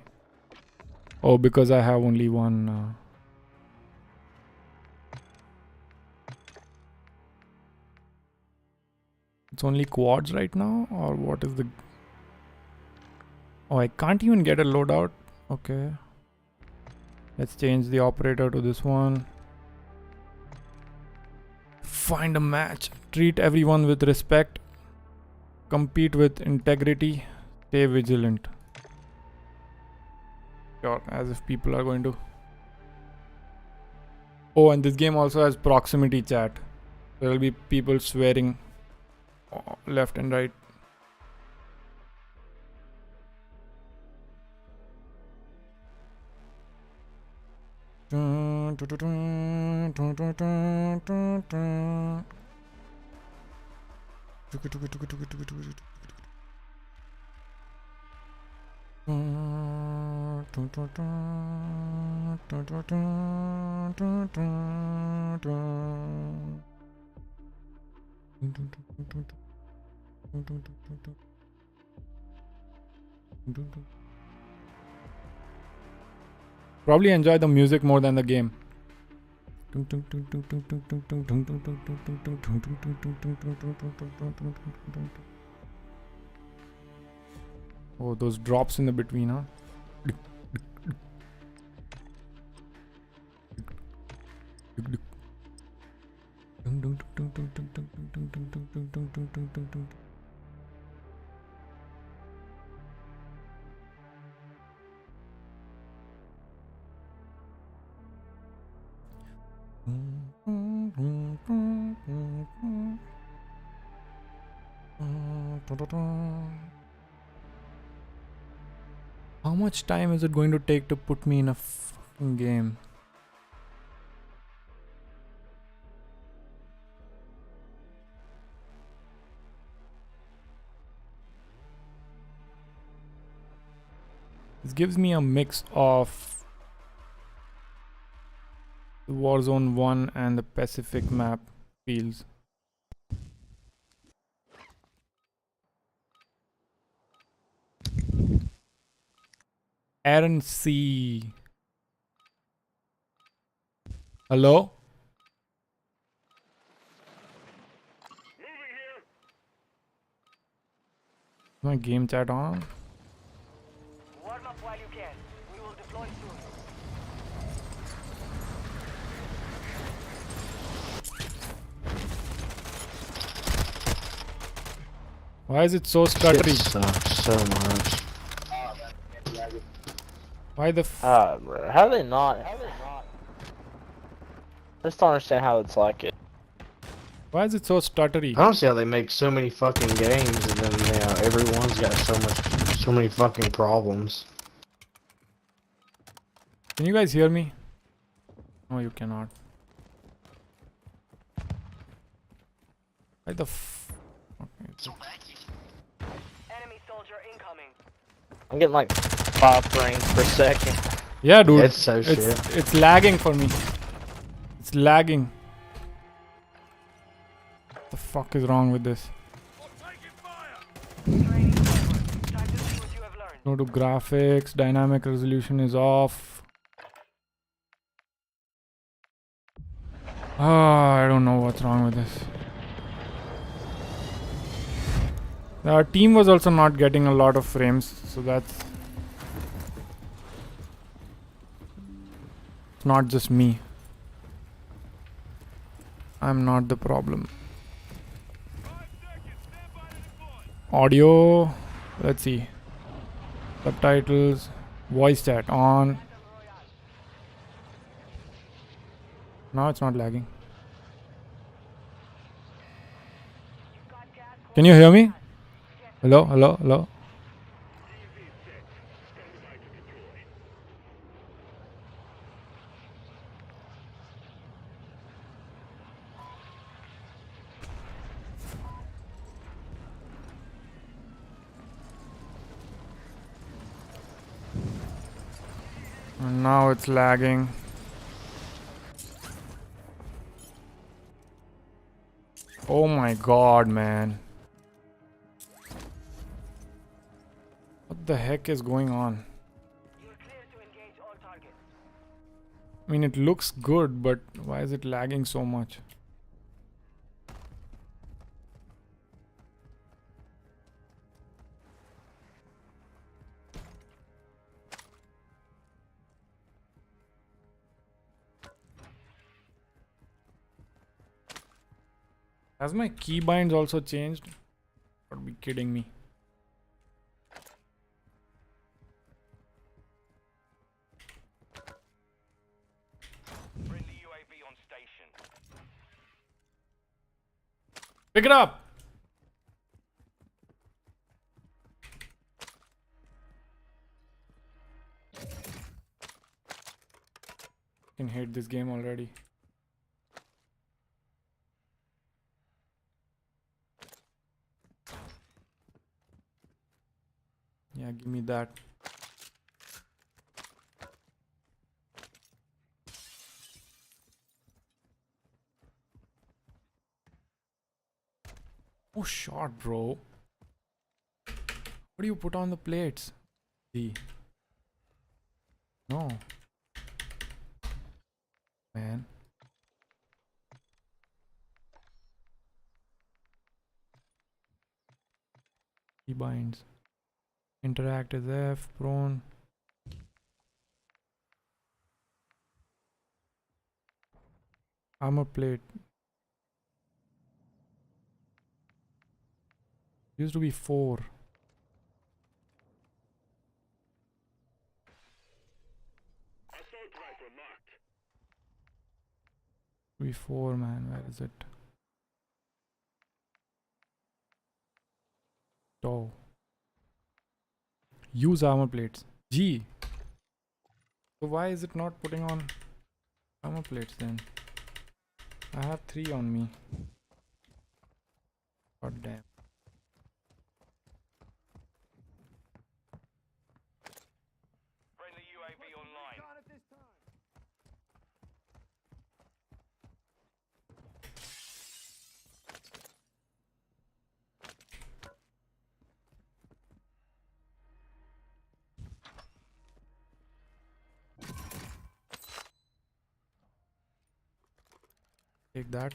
Speaker 1: Oh, because I have only one. It's only quads right now, or what is the... Oh, I can't even get a loadout. Okay. Let's change the operator to this one. Find a match. Treat everyone with respect. Compete with integrity. Stay vigilant. Sure, as if people are going to... Oh, and this game also has proximity chat. There will be people swearing left and right. Probably enjoy the music more than the game. Oh, those drops in the between, huh? How much time is it going to take to put me in a fucking game? This gives me a mix of the Warzone 1 and the Pacific map feels. Aaron C. Hello? My game chat on?
Speaker 5: Warm up while you can. We will deploy soon.
Speaker 1: Why is it so stuttery?
Speaker 6: Shit sucks so much.
Speaker 1: Why the
Speaker 6: Bro, how they not? I just don't understand how it's like it.
Speaker 1: why is it so stuttery?
Speaker 6: I don't see how they make so many fucking games and then everyone's got so many fucking problems.
Speaker 1: Can you guys hear me? No, you cannot. Why the okay.
Speaker 5: Enemy soldier incoming.
Speaker 6: I'm getting like 5 frames per second.
Speaker 1: Yeah, dude.
Speaker 6: It's so shit.
Speaker 1: It's lagging for me. It's lagging. What the fuck is wrong with this?
Speaker 5: Training over. Time to see what you have learned.
Speaker 1: Go to graphics. Dynamic resolution is off. I don't know what's wrong with this. Our team was also not getting a lot of frames, so that's not just me. I'm not the problem. Audio, let's see. Subtitles, voice chat on. Now it's not lagging. Can you hear me? Hello, hello, hello. And now it's lagging. Oh my god, man. What the heck is going on?
Speaker 5: You're clear to engage all targets.
Speaker 1: I mean, it looks good, but why is it lagging so much? Has my keybinds also changed? Are you kidding me?
Speaker 5: Friendly UAV on station.
Speaker 1: Pick it up! I can hate this game already. Yeah, give me that. Oh, shot, bro. What do you put on the plates? D. No. Man. Keybinds. Interact is F, prone. Armor plate. Used to be 4. Be 4, man. Where is it? Oh. Use armor plates. G. So why is it not putting on armor plates then? I have 3 on me. God damn.
Speaker 5: Friendly UAV online.
Speaker 1: Take that.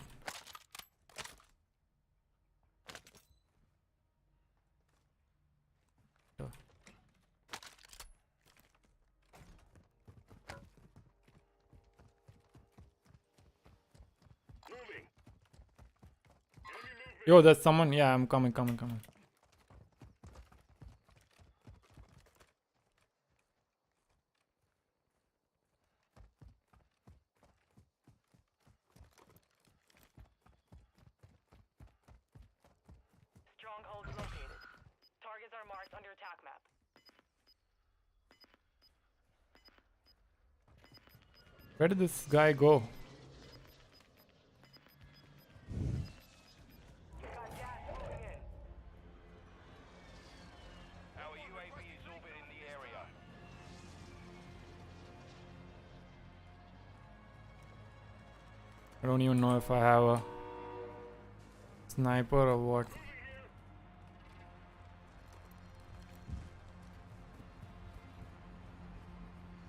Speaker 1: Yo, there's someone. Yeah, I'm coming.
Speaker 5: Strongholds located. Targets are marked on your attack map.
Speaker 1: Where did this guy go?
Speaker 5: We got gas moving in. Our UAV is orbiting the area.
Speaker 1: I don't even know if I have a sniper or what.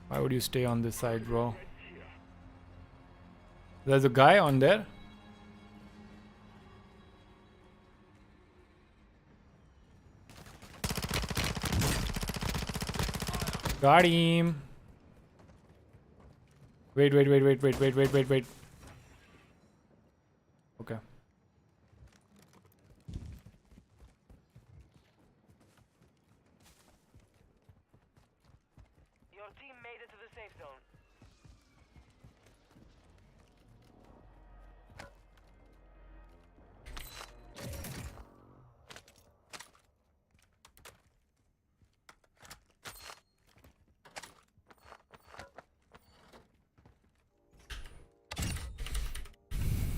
Speaker 1: Why would you stay on this side, bro? There's a guy on there. Got him. Wait. Okay.
Speaker 5: Your team made it to the safe zone.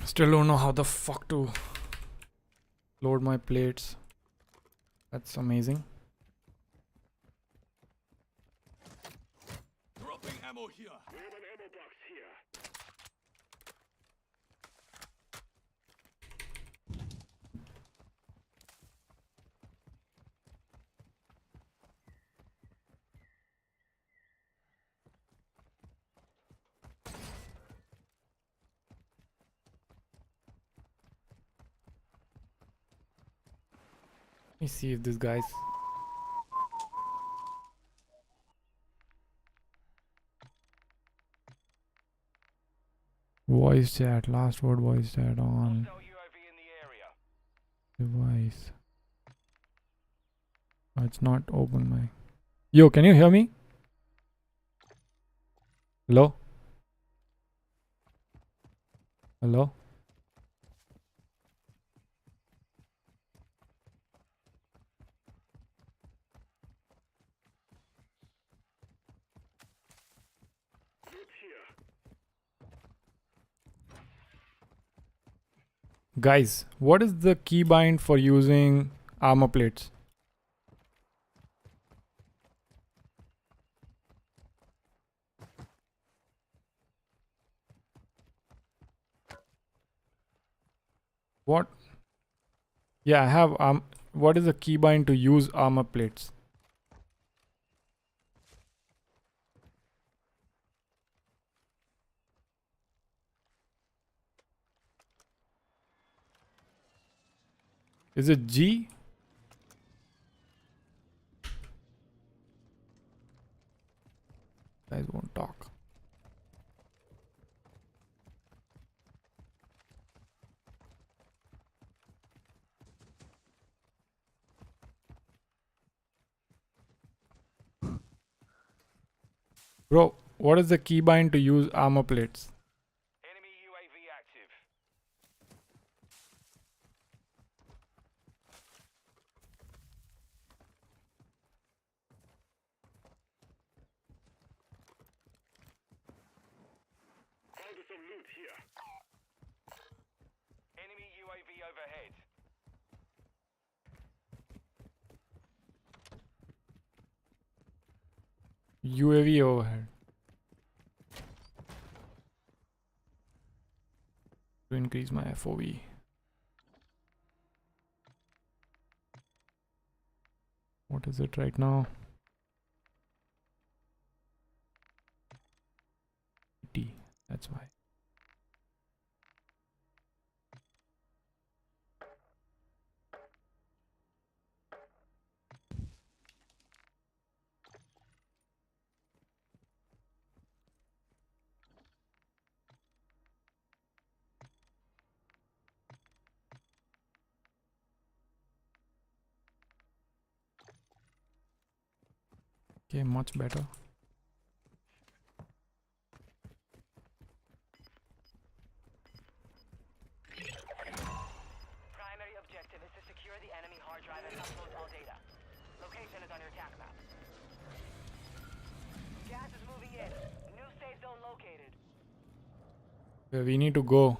Speaker 1: Still don't know how the fuck to load my plates. That's amazing.
Speaker 7: Dropping ammo here.
Speaker 1: Let me see if this guy's. Voice chat, last word voice chat on
Speaker 5: Hostile UAV in the area.
Speaker 1: device. Oh, it's not open my. Yo, can you hear me? Hello? Hello? Guys, what is the keybind for using armor plates? What? Yeah, I have what is the keybind to use armor plates? Is it G? Guys won't talk. Bro, what is the keybind to use armor plates?
Speaker 5: Enemy UAV active.
Speaker 1: UAV overhead. To increase my FOV. What is it right now? T. That's why. Okay, much better.
Speaker 5: Primary objective is to secure the enemy hard drive and upload all data. Location is on your attack map. Gas is moving in. New safe zone located.
Speaker 1: Where we need to go.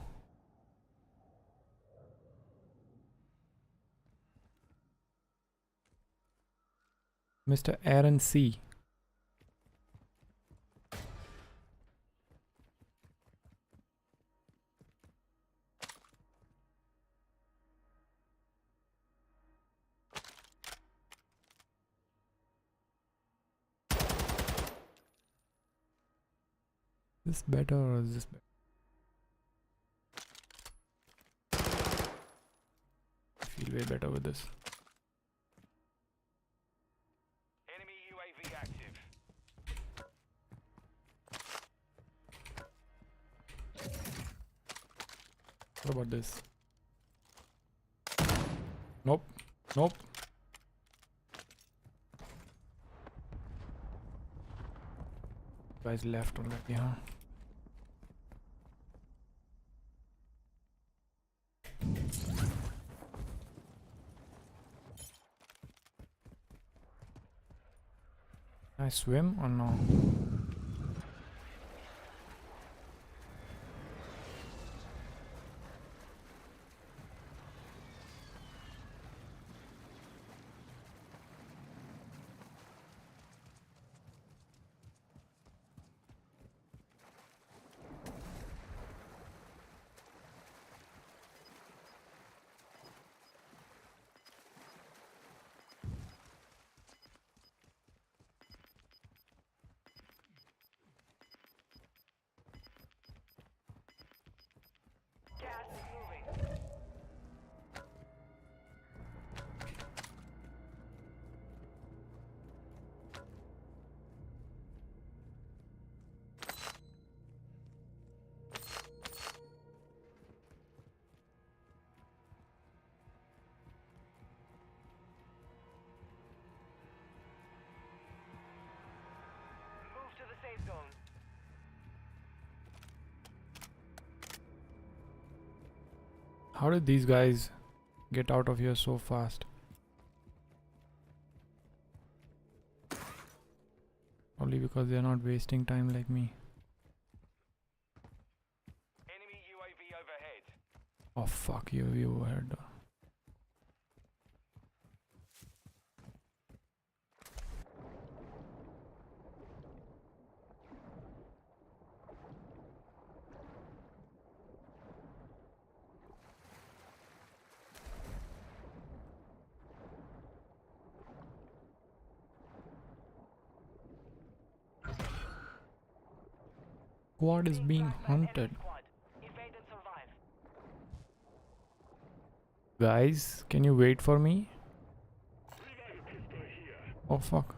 Speaker 1: Mr. Aaron C. Is this better or is this better? I feel way better with this.
Speaker 5: Enemy UAV active.
Speaker 1: What about this? Nope. Nope. Guys left already, huh? Can I swim or no?
Speaker 5: Gas is moving. Move to the safe zone.
Speaker 1: How did these guys get out of here so fast? Probably because they're not wasting time like me.
Speaker 5: Enemy UAV overhead.
Speaker 1: Oh fuck, UAV overhead. Squad is being hunted.
Speaker 5: Squad. Evade and survive.
Speaker 1: Guys, can you wait for me? Oh fuck.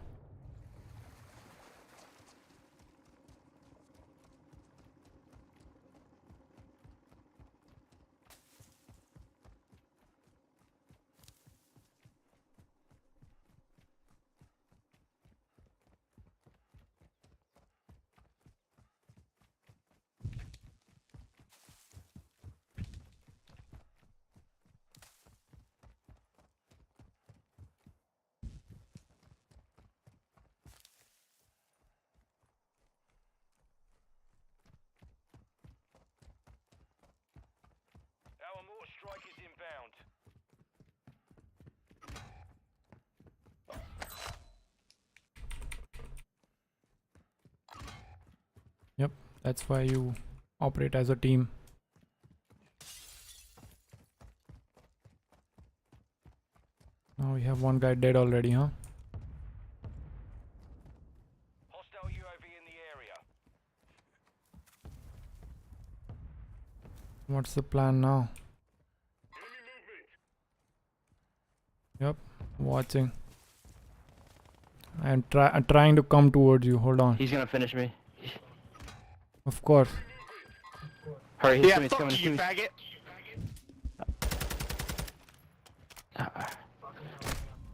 Speaker 1: That's why you operate as a team. Now we have one guy dead already, huh?
Speaker 5: Hostile UAV in the area.
Speaker 1: What's the plan now? Yep, watching. I'm trying to come towards you. Hold on.
Speaker 7: He's gonna finish me.
Speaker 1: Of course.
Speaker 7: Hurry, he's
Speaker 6: Yeah,
Speaker 7: coming, he's
Speaker 6: fuck
Speaker 7: coming,
Speaker 6: you,
Speaker 7: he's
Speaker 6: faggot.
Speaker 7: coming.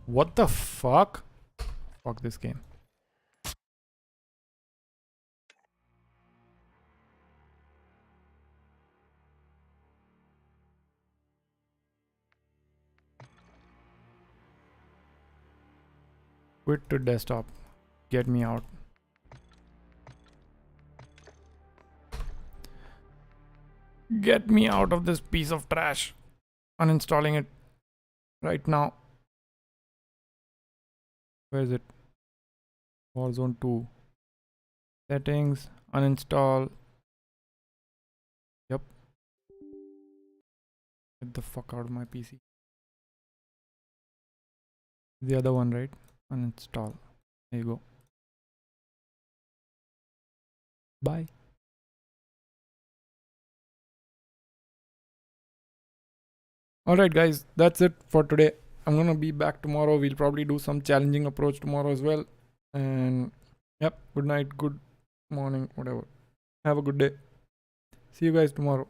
Speaker 1: What the fuck? Fuck this game. Quit to desktop. Get me out. Get me out of this piece of trash. Uninstalling it right now. Where is it? Warzone 2. Settings. Uninstall. Yep. Get the fuck out of my PC. The other one, right? Uninstall. There you go. Bye. Alright guys, that's it for today. I'm gonna be back tomorrow. We'll probably do some challenging approach tomorrow as well. And yep, good night, good morning, whatever. Have a good day. See you guys tomorrow.